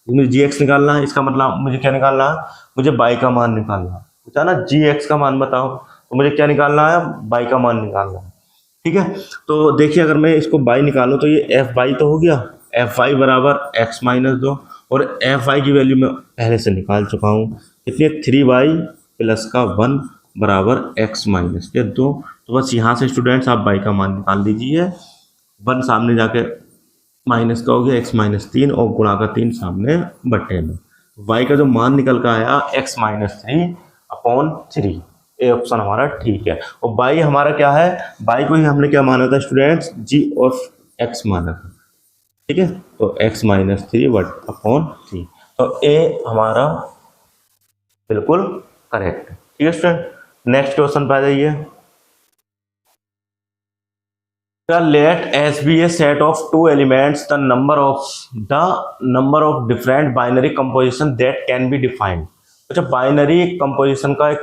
मुझे gx निकालना है, इसका मतलब मुझे क्या निकालना है, मुझे y का मान निकालना है। पूछा ना gx का मान बताओ, तो मुझे क्या निकालना है, y का मान निकालना है। ठीक है, तो देखिए अगर मैं इसको y निकालूं तो ये fy तो हो गया, fy बराबर x - 2, और fy की वैल्यू मैं पहले से निकाल चुका हूँ, कितनी 3y + 1 बराबर x - 2। तो बस यहाँ से स्टूडेंट्स आप y का मान निकाल दीजिए, 1 सामने जाके माइनस का हो गया x - 3, और गुणा का 3 सामने बट्टे में। y का जो मान निकल कर आया x - 3/3। ए ऑप्शन हमारा ठीक है। और y हमारा क्या है, y को ही हमने क्या माना था स्टूडेंट्स, g ऑफ x माना था। ठीक है, तो x - 3/3। तो ए हमारा बिल्कुल करेक्ट। ठीक है स्टूडेंट, नेक्स्ट क्वेश्चन पे आ जाइए। Let S be a set of two elements the number of different binary composition that can be defined. अच्छा, बाइनरी कंपोजिशन का एक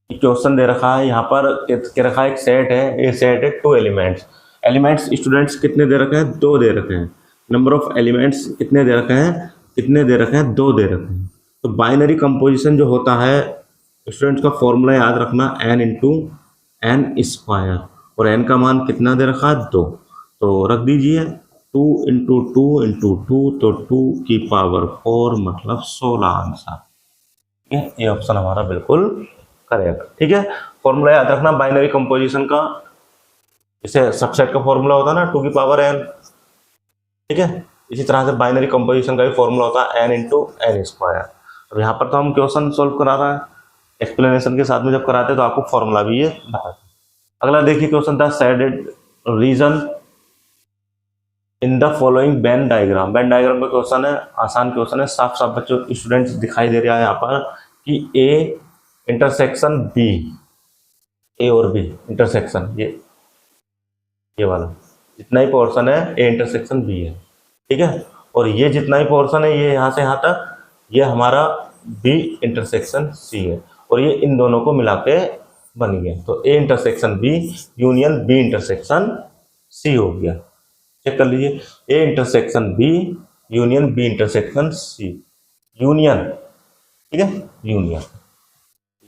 क्वेश्चन दे रखा है, यहाँ पर कह रखा है एक सेट है, ये सेट है टू एलिमेंट्स स्टूडेंट्स कितने दे रखे हैं, दो दे रखे हैं। नंबर ऑफ एलिमेंट्स कितने दे रखे हैं, कितने दे रखे हैं, दो दे रखे हैं। तो बाइनरी कंपोजिशन जो होता है स्टूडेंट्स का फॉर्मूला याद रखना, n इंटू एन स्क्वायर, और n का मान कितना दे रखा है, दो। तो रख दीजिए 2 इंटू टू इंटू टू, तो 2 की पावर 4 मतलब 16 आंसर। ठीक है, ये ऑप्शन हमारा बिल्कुल करेक्ट। ठीक है, फॉर्मूला याद रखना बाइनरी कंपोजिशन का, इसे सबसेट का फॉर्मूला होता है ना 2 की पावर n। ठीक है, इसी तरह से बाइनरी कंपोजिशन का भी फॉर्मूला होता है n इंटू एन स्क्वायर। अब यहाँ पर तो हम क्वेश्चन सोल्व करा रहा है, एक्सप्लेनेशन के साथ में जब कराते हैं तो आपको फॉर्मूला भी ये बताते। अगला देखिए क्वेश्चन था shaded region in the following Venn diagram. Venn diagram का क्वेश्चन है, आसान क्वेश्चन है, साफ साफ बच्चों स्टूडेंट्स दिखाई दे रहा है यहाँ पर कि ए इंटरसेक्शन बी, ए और बी इंटरसेक्शन, ये वाला जितना ही पोर्शन है ए इंटरसेक्शन बी है। ठीक है, और ये जितना ही पोर्शन है ये यहाँ से यहाँ तक, ये हमारा बी इंटरसेक्शन सी है, और ये इन दोनों को मिला के बन गया। तो A intersection B union B intersection C हो गया। चेक कर लीजिए, A intersection B union B intersection C, union. ठीक है, यूनियन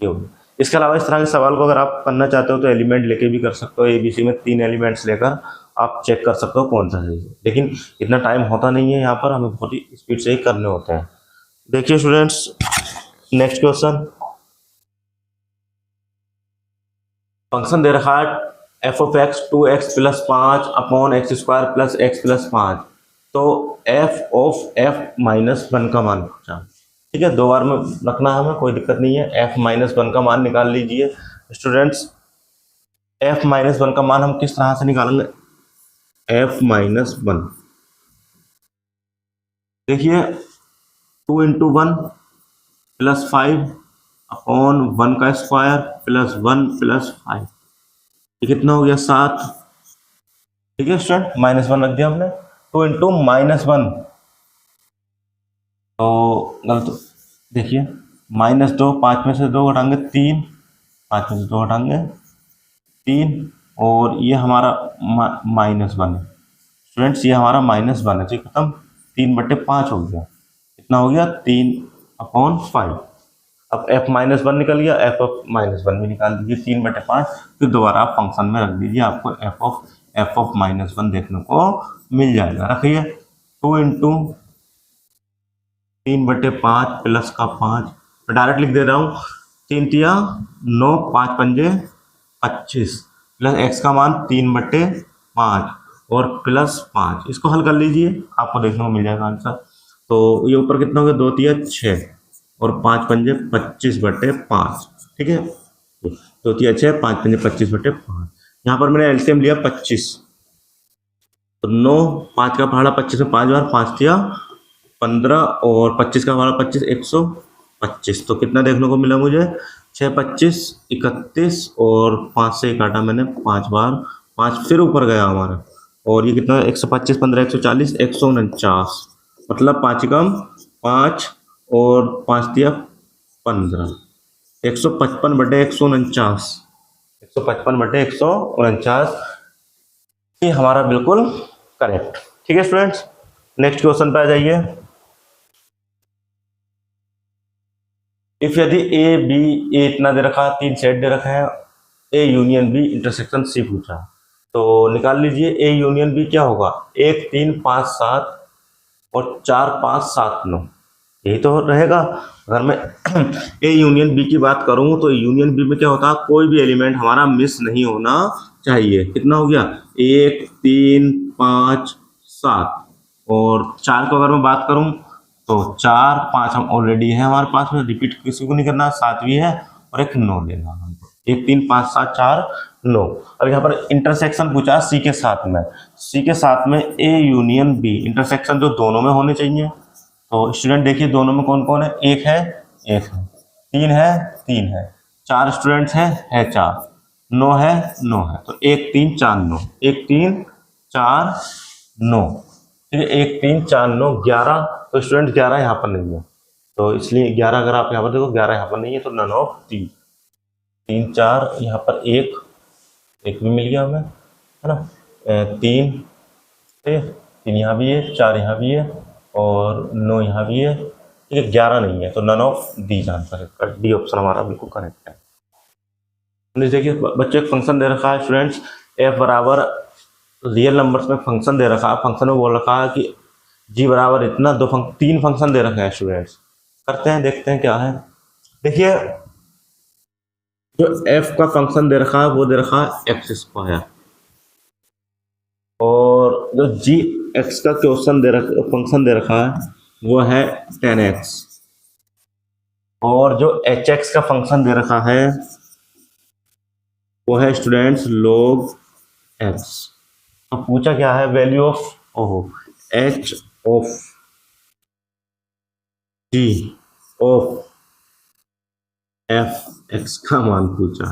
ये हो गया। इसके अलावा इस तरह के सवाल को अगर आप करना चाहते हो तो एलिमेंट लेके भी कर सकते हो। एबीसी में 3 एलिमेंट्स लेकर आप चेक कर सकते हो कौन सा सही है, लेकिन इतना टाइम होता नहीं है यहाँ पर, हमें बहुत ही स्पीड से ही करने होते हैं। देखिए स्टूडेंट्स, नेक्स्ट क्वेश्चन, फंक्शन दे रखा है f of x 2x plus 5 upon x square plus x plus 5। तो एफ ऑफ एफ माइनस 1 का मान पूछा। ठीक है, 2 बार में रखना है हमें, कोई दिक्कत नहीं है। एफ माइनस 1 का मान निकाल लीजिए स्टूडेंट्स। एफ माइनस 1 का मान हम किस तरह से निकालेंगे, एफ माइनस 1 देखिए 2 इंटू 1 प्लस 5 अपॉन 1 का स्क्वायर प्लस 1 प्लस 5, ये कितना हो गया 7। ठीक है स्टूडेंट, माइनस 1 रख दिया हमने। 2 इंटू माइनस 1, तो गलत, देखिए माइनस 2, 5 में से 2 घटाएंगे 3, 5 में से 2 घटाएंगे 3, और ये हमारा माइनस 1 है स्टूडेंट्स, ये हमारा माइनस 1 है। तो खत्म, 3/5 हो गया, कितना हो गया 3/5। अब f माइनस 1 निकल गया, एफ ऑफ माइनस 1 भी निकाल दीजिए 3/5, फिर दोबारा आप फंक्शन में रख दीजिए, आपको एफ ऑफ माइनस 1 देखने को मिल जाएगा। रखिए 2 इंटू 3/5 प्लस का 5, मैं डायरेक्ट लिख दे रहा हूँ, 3 तिया 9, 5 पंजे 25, प्लस एक्स का मान 3/5 और प्लस 5, इसको हल कर लीजिए, आपको देखने को मिल जाएगा आंसर। तो ये ऊपर कितना हो गया, 2 तिया 6 और 5 पंजे 25/5। ठीक है, 2 तिया 6, 5 पंजे 25/5। यहाँ पर मैंने एलसीएम लिया 25, तो 9, 5 का पहाड़ा 25 में 5 बार, 5 तिया 15 और 25 का पहाड़ा 25, 125। तो कितना देखने को मिला मुझे, 6 25 31, और 5 से काटा मैंने 5 बार, 5 फिर ऊपर गया हमारा, और ये कितना 125 15 140 149, मतलब 5 कम 5 और 5 दिया 15, 155/149, 155/149, ये हमारा बिल्कुल करेक्ट। ठीक है स्टूडेंट्स, नेक्स्ट क्वेश्चन पे आ जाइए। इफ यदि ए बी, ए इतना दे रखा है, 3 सेट दे रखे हैं, A union B intersection C पूछा, तो निकाल लीजिए ए यूनियन बी क्या होगा, 1 3 5 7 और 4 5 7 9, यही तो रहेगा। अगर मैं ए यूनियन बी की बात करूं तो यूनियन बी में क्या होता है, कोई भी एलिमेंट हमारा मिस नहीं होना चाहिए। कितना हो गया, 1 3 5 7, और 4 को अगर मैं बात करूं तो 4 5 हम ऑलरेडी है हमारे पास में, रिपीट किसी को नहीं करना, 7 भी है और एक 9 लेना हमको, 1 3 5 7 4 9। और यहाँ पर इंटरसेक्शन पूछा सी के साथ में, सी के साथ में ए यूनियन बी इंटरसेक्शन जो दोनों में होने चाहिए। तो स्टूडेंट देखिए दोनों में कौन कौन है, एक है 3 है 3 है, 4 स्टूडेंट्स हैं है 4, 9 है 9 है, तो 1 3 4 9, 1 3 4 9, ठीक है, 1 3 4 9 11, तो स्टूडेंट 11 यहाँ पर नहीं है, तो इसलिए 11 अगर आप यहाँ पर देखो 11 यहाँ पर नहीं है, तो नन ऑफ 3, 3 4 यहाँ पर एक भी मिल गया हमें, है ना, 3, ठीक है, 3 यहाँ भी है, 4 यहाँ भी है और 9 यहाँ भी है, ठीक है, 11 नहीं है, तो नन ऑफ दीज आंसर है, डी ऑप्शन हमारा बिल्कुल करेक्ट है। देखिए बच्चों एक फंक्शन दे रखा है स्टूडेंट्स, एफ बराबर रियल नंबर्स में फंक्शन दे रखा है, फंक्शन में बोल रखा है कि जी बराबर इतना, तीन फंक्शन दे रखे हैं स्टूडेंट्स, करते हैं देखते हैं क्या है। देखिए जो एफ का फंक्शन दे रखा है वो दे रखा है एक्स स्क्वायर, और जो जी एक्स का क्वेश्चन दे रखा फंक्शन दे रखा है वो है 10x, और जो एच एक्स का फंक्शन दे रखा है वो है स्टूडेंट्स log x। तो पूछा क्या है, वैल्यू ऑफ ओहो h of g of f x का मान पूछा,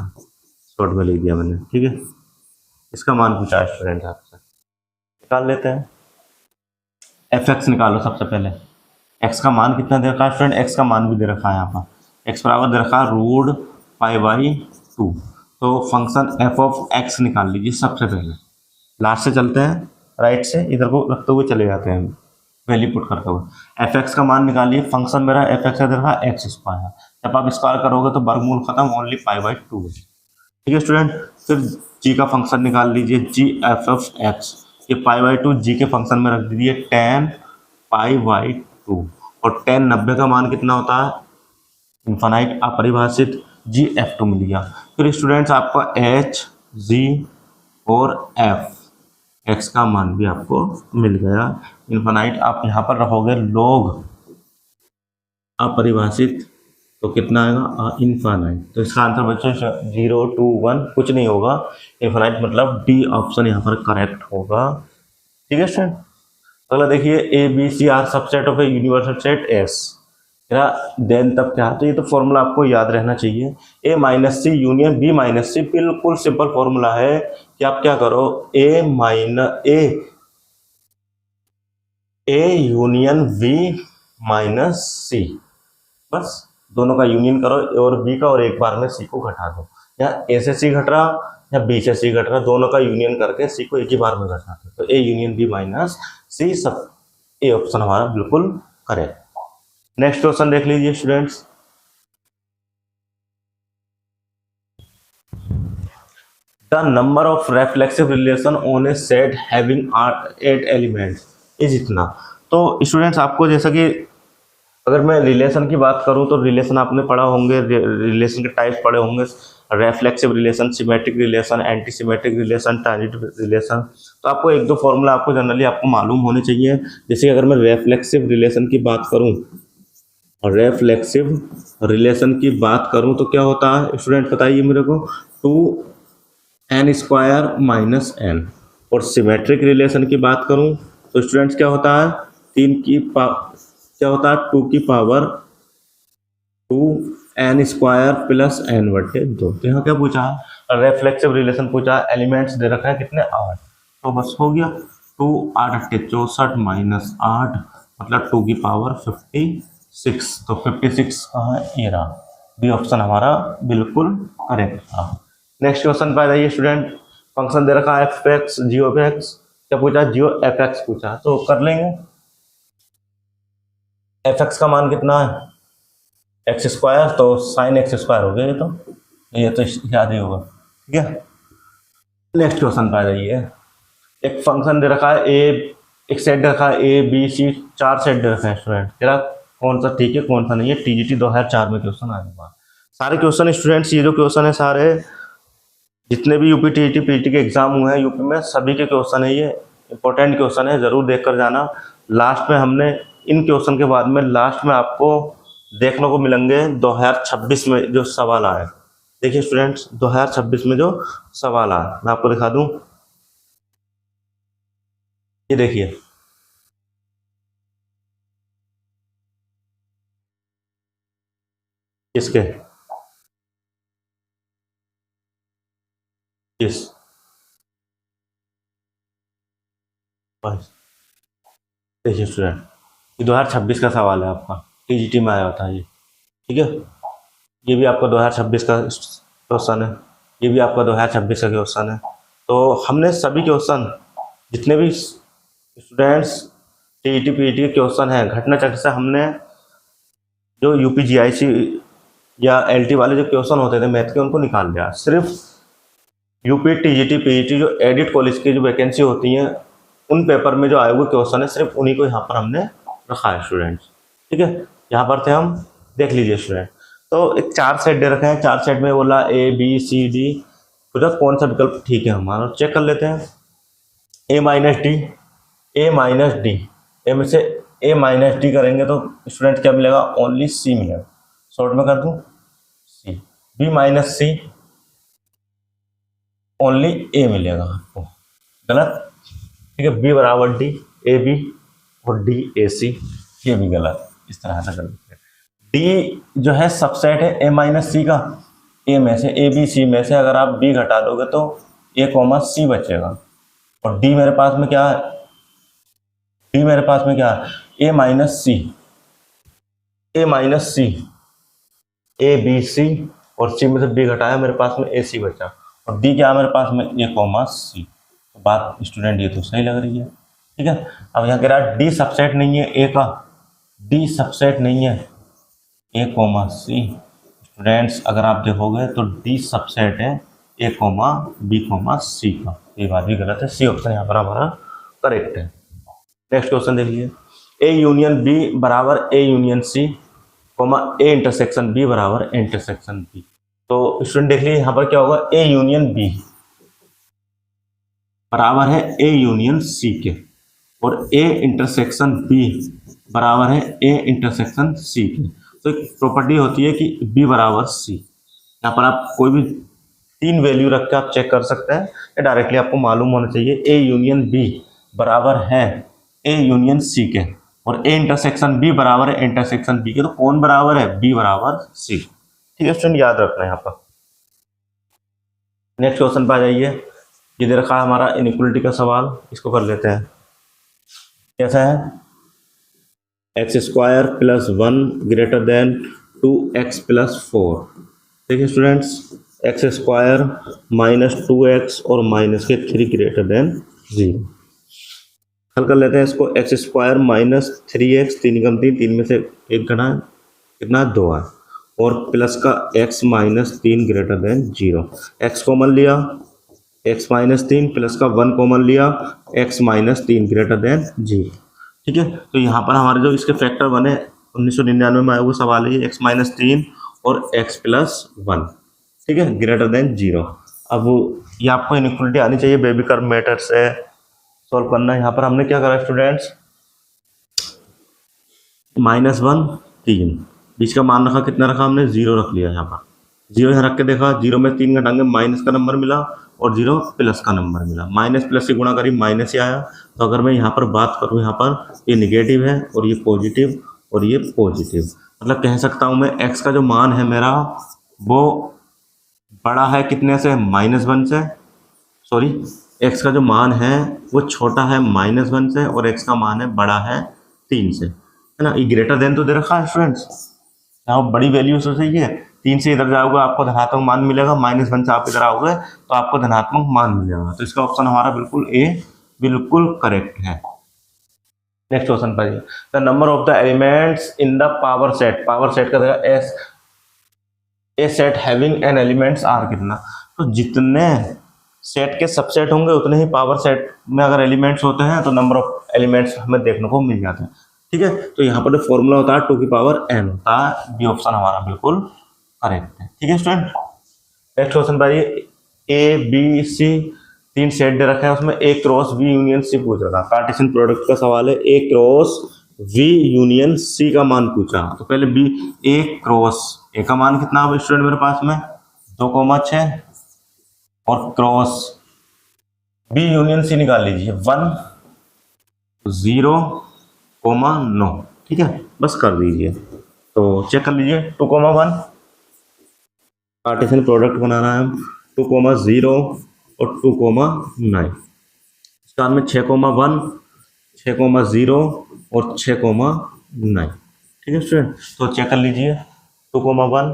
शॉर्ट में लिख दिया मैंने, ठीक है, इसका मान पूछा है स्टूडेंट आपसे, निकाल लेते हैं। एफ एक्स निकालो सबसे पहले, एक्स का मान कितना दे रखा है स्टूडेंट, एक्स का मान भी दे रखा है यहाँ पर, एक्स बराबर दे रखा है √π/2, तो फंक्शन एफ ऑफ एक्स निकाल लीजिए सबसे पहले, लास्ट से चलते हैं, राइट से इधर को रखते हुए चले जाते हैं, वैल्यू पुट करते हुए एफ एक्स का मान निकालिए, फंक्शन मेरा एफ एक्स का दे रखा है एक्स स्क्वायर, जब आप स्क्वायर करोगे तो वर्गमूल खत्म, ओनली π/2 है, ठीक है स्टूडेंट। फिर जी का फंक्शन निकाल लीजिए, जी एफ ऑफ एक्स, ये π/2 जी के फंक्शन में रख दीजिए tan π/2, और tan 90 का मान कितना होता है, इन्फानाइट अपरिभाषित, जी F2 मिल गया। फिर स्टूडेंट्स आपका H जी और F एक्स का मान भी आपको मिल गया इन्फानाइट, आप यहाँ पर रखोगे log अपरिभाषित, तो कितना आएगा इन्फानाइट, तो इसका आंसर बच्चों 0 2 1 कुछ नहीं होगा, इन्फानाइट मतलब डी ऑप्शन यहाँ पर करेक्ट होगा, ठीक है स्टूडेंट। अगला देखिए A B C are subset of a universal set S, then तब क्या, तो ये तो फॉर्मूला आपको याद रहना चाहिए, ए माइनस सी यूनियन बी माइनस सी, बिल्कुल सिंपल फॉर्मूला है कि आप क्या करो, ए यूनियन बी माइनस सी, बस दोनों का यूनियन करो और बी का, और एक बार में सी को घटा दो, या ए से सी घट रहा या बी से सी घट रहा, दोनों का यूनियन करके सी को एक ही बार में घटा दो, तो ए यूनियन बी माइनस सी, सब ए ऑप्शन हमारा बिल्कुल करेक्ट। नेक्स्ट क्वेश्चन देख लीजिए students, the number of reflexive relation on a set having 8 elements is इतना। तो स्टूडेंट्स आपको जैसा कि अगर मैं रिलेशन की बात करूं तो रिलेशन आपने पढ़ा होंगे, रिलेशन के टाइप्स पढ़े होंगे, reflexive relation, symmetric relation, anti symmetric relation, transitive relation, तो आपको एक दो फॉर्मूला आपको जनरली आपको मालूम होने चाहिए। जैसे अगर मैं रेफ्लेक्सिव रिलेशन की बात करूं, रेफ्लेक्सिव रिलेशन की बात करूं तो क्या होता है स्टूडेंट बताइए मेरे को, 2n² - n, और सिमेट्रिक रिलेशन की बात करूं तो स्टूडेंट्स क्या होता है, क्या होता है 2 की पावर 2n² + n/2, तो यहाँ क्या पूछा है, रेफ्लेक्सिव रिलेशन पूछा है, एलिमेंट्स दे रखा है कितने 8, तो बस हो गया 2 8 64 - 8 मतलब 2 की पावर 56, तो 56 कहाँ है, ये रहा, बी ऑप्शन हमारा बिल्कुल करेक्ट था। नेक्स्ट क्वेश्चन पे आ जाइए स्टूडेंट, फंक्शन दे रखा है f x g of x, क्या पूछा, जियो एफ एक्स पूछा, तो कर लेंगे, एफ एक्स का मान कितना है एक्स स्क्वायर, तो साइन एक्स स्क्वायर हो गया, ये तो याद ही होगा, ठीक है। नेक्स्ट क्वेश्चन पे आ जाइए, एक फंक्शन दे रखा है एक सेट दे रखा है ए बी सी, 4 सेट दे रखा है स्टूडेंट, तेरा कौन सा ठीक है कौन सा नहीं है, टीजीटी 2004 में क्वेश्चन आने बाद, सारे क्वेश्चन स्टूडेंट्स ये जो क्वेश्चन है सारे जितने भी यूपी टीईटी पीटी के एग्जाम हुए हैं यूपी में सभी के क्वेश्चन है, ये इंपॉर्टेंट क्वेश्चन है, जरूर देख कर जाना। लास्ट में हमने इन क्वेश्चन के बाद में लास्ट में आपको देखने को मिलेंगे 2026 में जो सवाल आए, देखिए स्टूडेंट्स 2026 में जो सवाल आए मैं आपको दिखा दूं, ये देखिए, किसके, किस, बस देखिए स्टूडेंट, ये 2026 का सवाल है आपका, टीजीटी में आया था ये, ठीक है। ये भी आपका 2026 का क्वेश्चन है, ये भी आपका 2026 का क्वेश्चन है। तो हमने सभी क्वेश्चन, जितने भी स्टूडेंट्स टीईटी पीईटी के क्वेश्चन हैं घटना चक्र से, हमने जो यूपीजीआईसी या एलटी वाले जो क्वेश्चन होते थे मैथ के उनको निकाल लिया। सिर्फ यूपी टीजीटी पीईटी जो एडिट कॉलेज की जो वैकेंसी होती हैं उन पेपर में जो आए हुए क्वेश्चन है, सिर्फ उन्हीं को यहाँ पर हमने रखा है स्टूडेंट्स, ठीक है। यहाँ पर थे हम, देख लीजिए स्टूडेंट। तो एक 4 सेट दे रखे हैं, 4 सेट में बोला ए बी सी डी, तो कौन सा विकल्प ठीक है हमारा, चेक कर लेते हैं। ए माइनस डी, ए माइनस डी, ए में से ए माइनस डी करेंगे तो स्टूडेंट क्या मिलेगा, ओनली सी मिलेगा, शॉर्ट में कर दूं सी। बी माइनस सी, ओनली ए मिलेगा आपको, गलत, ठीक है। बी बराबर डी, ए बी और डी ए सी, ये भी गलत, इस तरह से कर लेते हैं। डी जो है सबसेट है ए माइनस सी का, ए में से, ए बी सी में से अगर आप बी घटा दोगे तो ए कॉमा सी बचेगा, और डी मेरे पास में क्या है, डी मेरे पास में क्या है, a minus c, a minus c, a B c, और सी में से बी घटाया, मेरे पास में ए सी बचा, और डी क्या है मेरे पास में, ए कॉमा सी। तो बात स्टूडेंट ये तो सही लग रही है, ठीक है। अब यहाँ कह रहा है डी सबसेट नहीं है ए का, डी सबसेट नहीं है ए कॉमा सी। स्टूडेंट्स अगर आप देखोगे तो डी सबसेट है ए कॉमा बी कॉमा सी का, ये बात भी गलत है, सी ऑप्शन यहाँ पर हमारा करेक्ट है। नेक्स्ट क्वेश्चन देखिए, ए यूनियन बी बराबर A union C, comma A intersection B बराबर इंटरसेक्शन बी। तो स्टूडेंट देख लीजिए यहाँ पर क्या होगा, ए यूनियन बी बराबर है ए यूनियन सी के, और ए इंटरसेक्शन बी बराबर है ए इंटरसेक्शन सी के। तो एक प्रॉपर्टी होती है कि बी बराबर सी, यहाँ पर आप कोई भी 3 वैल्यू रख के आप चेक कर सकते हैं, या डायरेक्टली आपको मालूम होना चाहिए ए यूनियन बी बराबर है ए यूनियन सी के, और ए इंटरसेक्शन बी बराबर है इंटरसेक्शन बी के। तो कौन बराबर है, बी बराबर सी, ठीक है स्टूडेंट, याद रखना है यहाँ पर। नेक्स्ट क्वेश्चन पर आ जाइए, ये दे रखा है हमारा इनइक्वलिटी का सवाल, इसको कर लेते हैं। कैसा है, x square plus 1 greater than 2x plus 4। देखिए students, x square minus 2x और माइनस के 3 ग्रेटर देन 0। हल कर लेते हैं इसको, एक्स स्क्वायर माइनस 3x, 3 कम 3, 3 में से 1 घटा कितना 2 है, और प्लस का x minus 3 greater than 0। x common लिया, x माइनस 3, प्लस का 1 कॉमन लिया, x माइनस 3 ग्रेटर देन 0, ठीक है। तो यहाँ पर हमारे जो इसके फैक्टर बने 1999 में आए हुए सवाल है, x माइनस 3 और x प्लस 1, ठीक है, ग्रेटर देन 0। अब ये आपको इनइक्वलिटी आनी चाहिए, बेबी कर्व मेथड से सॉल्व करना। यहाँ पर हमने क्या करा स्टूडेंट्स, -1 3, बीच का मान रखा, कितना रखा हमने, 0 रख लिया। यहाँ पर 0 यहाँ रख के देखा, 0 में 3 घटाएंगे माइनस का नंबर मिला, और 0 प्लस का नंबर मिला, माइनस प्लस से गुणा करी माइनस ही आया। तो अगर मैं यहाँ पर बात करूँ, यहाँ पर ये निगेटिव है और ये पॉजिटिव और ये पॉजिटिव, मतलब कह सकता हूँ मैं x का जो मान है मेरा वो बड़ा है कितने से, -1 से, सॉरी x का जो मान है वो छोटा है -1 से, और x का मान है बड़ा है 3 से, है ना। ये ग्रेटर देन तो दे रखा है स्टूडेंट्स, यहाँ बड़ी वैल्यू से सही है, 3 से इधर जाओगे आपको धनात्मक मान मिलेगा, -1 से आप इधर आओगे तो आपको धनात्मक मान मिलेगा। तो इसका ऑप्शन हमारा बिल्कुल ए बिल्कुल करेक्ट है। नेक्स्ट क्वेश्चन पर, the number of the elements in the power set, power set का देखा S, a set having n elements are कितना, तो जितने सेट के सबसेट होंगे उतने ही पावर सेट में अगर एलिमेंट्स होते हैं तो नंबर ऑफ एलिमेंट्स हमें देखने को मिल जाते हैं, ठीक है। तो यहाँ पर जो फॉर्मूला होता है 2 की पावर n होता है, बी ऑप्शन हमारा बिल्कुल करेक्ट है, ठीक है स्टूडेंट। नेक्स्ट क्वेश्चन पर ए बी सी 3 सेट दे रखा है, उसमें ए क्रॉस बी यूनियन सी पूछ रहा था, कार्टेशियन प्रोडक्ट का सवाल है, ए क्रॉस वी यूनियन सी का मान पूछा। तो पहले बी, ए क्रॉस, ए का मान कितना है स्टूडेंट मेरे पास में 2,6, और क्रॉस बी यूनियन सी निकाल लीजिए 1 0,9, ठीक है, बस कर दीजिए। तो चेक कर लीजिए 2,1 कार्टेशियन प्रोडक्ट बनाना है हम 2,0 और 2,9। इसका में 6,1, 6,0 और 6,9। ठीक है स्टूडेंट, तो चेक कर लीजिए 2,1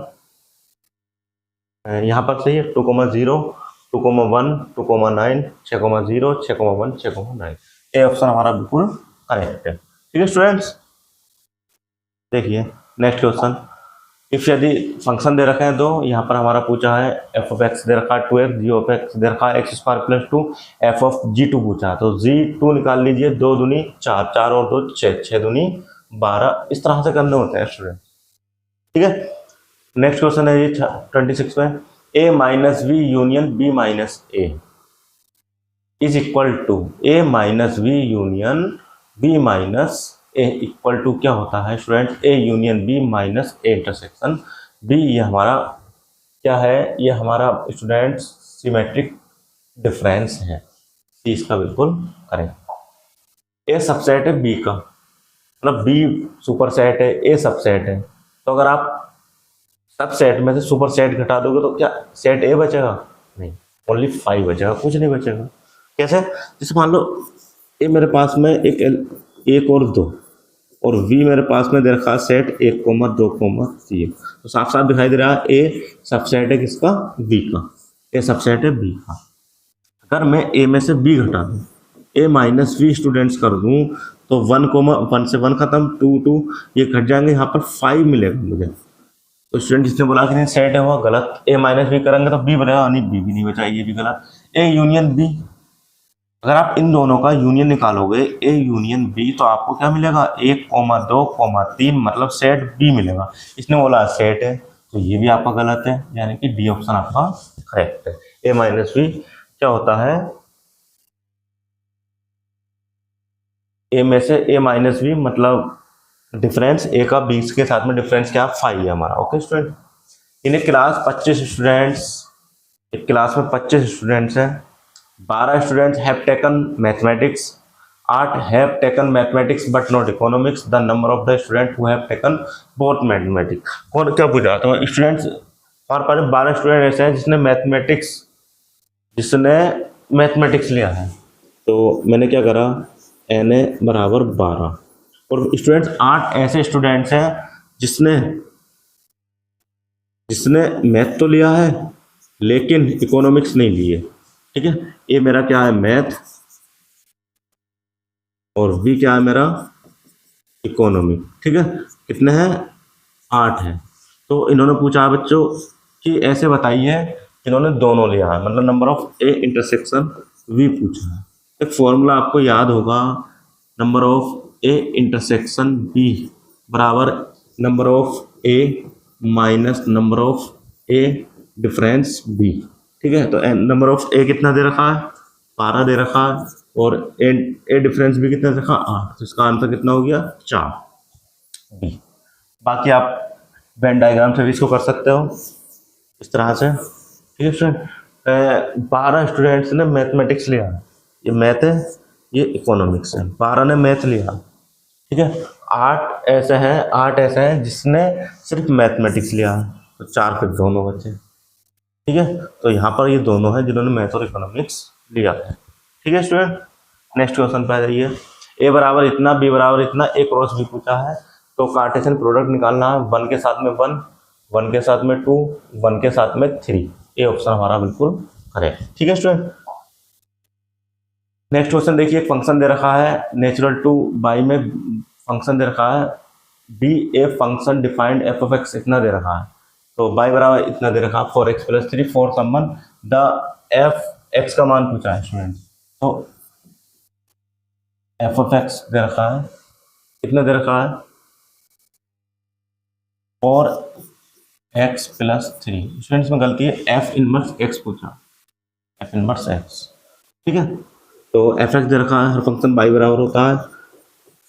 यहाँ पर सही है, 2,0, 2,1, 2,9, 6,0, 6,1, 6,9। ये ऑप्शन हमारा बिल्कुल करेक्ट है। ठीक है स्टूडेंट्स, देखिए नेक्स्ट क्वेश्चन। इफ यदि फंक्शन दे रखे हैं दो, यहाँ पर हमारा पूछा है एफ ऑफ एक्स दे रखा है 2x, जी ऑफ एक्स दे रखा है x² + 2, एफ ऑफ g2 पूछा है, तो g2 निकाल लीजिए। 2 दूनी 4, 4 और 2 6, 6 दूनी 12। इस तरह से करने होते हैं स्टूडेंट। ठीक है, नेक्स्ट क्वेश्चन है ये 26 में, a - v union b - a is equal to a - v union b - a equal to क्या होता है स्टूडेंट, a यूनियन b - a इंटरसेक्शन b। ये हमारा क्या है, ये हमारा स्टूडेंट सिमेट्रिक डिफरेंस है। सी इसका बिल्कुल करेक्ट। ए सबसेट है बी का, मतलब बी सुपर सेट है, ए सबसेट है। तो अगर आप सब सेट में से सुपर सेट घटा दोगे तो क्या सेट ए बचेगा? नहीं, ओनली 5 बचेगा, कुछ नहीं बचेगा। कैसे? जैसे मान लो ए मेरे पास में एक और 2 और वी मेरे पास में दे रखा सेट 1, 2, 3। तो साफ साफ दिखाई दे रहा है ए सबसेट है किसका? बी का। ए सबसेट है बी का। अगर मैं ए में से बी घटा दूँ, ए - वी स्टूडेंट्स कर दूँ, तो 1 से 1 खत्म, 2 2 ये घट जाएंगे, यहाँ पर 5 मिलेगा मुझे। तो स्टूडेंट जिसने बोला कि नहीं सेट है वो गलत। ए - वी करेंगे तो बी बनेगा, नहीं बी भी नहीं बचा, ये भी गलत। ए यूनियन बी, अगर आप इन दोनों का यूनियन निकालोगे ए यूनियन बी, तो आपको क्या मिलेगा? 1, 2, 3, मतलब सेट बी मिलेगा। इसने बोला सेट है, तो ये भी आपका गलत है, यानी कि डी ऑप्शन आपका करेक्ट है। ए - वी क्या होता है, ए में से ए - वी मतलब डिफरेंस ए का 20 के साथ में डिफरेंस क्या 5 है हमारा। Okay student, in class 25 students, एक क्लास में 25 स्टूडेंट्स हैं। 12 students have taken mathematics, 8 have taken mathematics but not economics. The number of the student who have taken both mathematics. और क्या पूछा? तो स्टूडेंट्स हमारे पास 12 स्टूडेंट ऐसे हैं जिसने मैथमेटिक्स लिया है। तो मैंने क्या करा, NA बराबर 12। और स्टूडेंट्स 8 ऐसे स्टूडेंट्स हैं जिसने मैथ तो लिया है लेकिन इकोनॉमिक्स नहीं लिए। ठीक है, ये मेरा क्या है मैथ और बी क्या है मेरा इकोनॉमी। ठीक है, कितने हैं? 8 हैं। तो इन्होंने पूछा बच्चों कि ऐसे बताइए, इन्होंने दोनों लिया है, मतलब number of a intersection b पूछा है। एक फॉर्मूला आपको याद होगा, number of a intersection B बराबर number of a minus number of a difference b. ठीक है, तो नंबर ऑफ ए कितना दे रखा है? 12 दे रखा है, और ए डिफरेंस भी कितना दे रखा? 8। तो इसका आंसर कितना हो गया? 4 बी। बाकी आप वेन डायग्राम से भी इसको कर सकते हो इस तरह से। ठीक है स्टूडेंट, 12 स्टूडेंट्स ने मैथमेटिक्स लिया, ये मैथ है, ये इकोनॉमिक्स है। 12 ने मैथ लिया। ठीक है, 8 ऐसे हैं जिसने सिर्फ मैथमेटिक्स लिया, तो 4 फिर दोनों बचे। ठीक है, तो यहाँ पर ये दोनों हैं जिन्होंने मैथ और इकोनॉमिक्स लिया है। ठीक है स्टूडेंट, नेक्स्ट क्वेश्चन पे आ जाइए। ए बराबर इतना, बी बराबर इतना, ए क्रॉस बी पूछा है, तो कार्टेशियन प्रोडक्ट निकालना है। 1 के साथ में 1, 1 के साथ में 2, 1 के साथ में 3। ये ऑप्शन हमारा बिल्कुल करेक्ट। ठीक है स्टूडेंट, नेक्स्ट क्वेश्चन देखिए। फंक्शन दे रखा है नेचुरल टू बाई में फंक्शन दे रखा है be a function defined f of x इतना दे रखा है, तो बाई बराबर इतना दे रखा है 4x + 3 for someone the F x का मान पूछा है स्टूडेंट। तो एफ ऑफ एक्स दे रखा है, कितना दे रखा है? 4x + 3। स्टूडेंट्स में गलती है, एफ इनवर्स एक्स पूछा, एफ इनवर्स एक्स। ठीक है, तो एफ एक्स दे रखा है, हर फंक्शन बाई बराबर होता है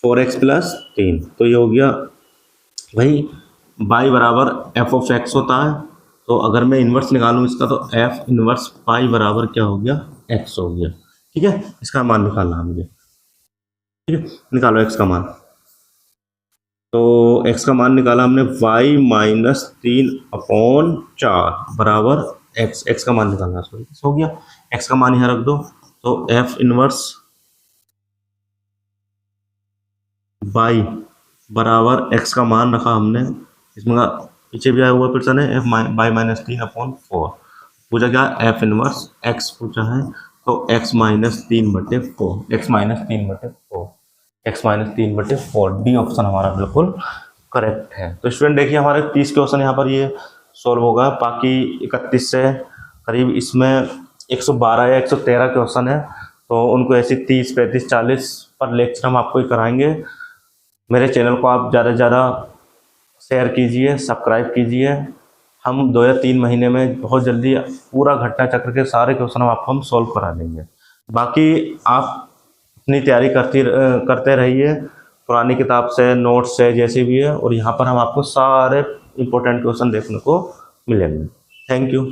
4x + 3। तो ये हो गया भाई बाई बराबर एफ ऑफ एक्स होता है, तो अगर मैं इन्वर्स निकालूं इसका, तो एफ इन्वर्स पाई बराबर क्या हो गया? एक्स हो गया। ठीक है, इसका मान निकालना है मुझे। ठीक है, निकालो एक्स का मान। तो x का मान निकाला हमने y माइनस 3/4 बराबर x का मान निकालना, सॉरी हो गया। x का मान यहाँ रख दो, तो f इनवर्स y बराबर x का मान रखा हमने, इसमें पीछे भी आया हुआ प्रश्न है f y माइनस 3/4 पूछा क्या, f इनवर्स x पूछा है, तो x minus 3/4, x minus 3/4, x minus 3/4, D option हमारा बिल्कुल करेक्ट है। तो स्टूडेंट देखिए हमारे 30 क्वेश्चन यहाँ पर ये सॉल्व होगा, बाकी 31 से करीब इसमें 112 या 113 क्वेश्चन है, तो उनको ऐसे 30, 35, 40 पर लेक्चर हम आपको ही कराएंगे। मेरे चैनल को आप ज़्यादा से ज़्यादा शेयर कीजिए, सब्सक्राइब कीजिए। हम 2 या 3 महीने में बहुत जल्दी पूरा घटना चक्र के सारे क्वेश्चन आपको हम सॉल्व करा देंगे। बाकी आप अपनी तैयारी करते रहिए, पुरानी किताब से, नोट से, जैसे भी है, और यहाँ पर हम आपको सारे इम्पोर्टेंट क्वेश्चन देखने को मिलेंगे। Thank you.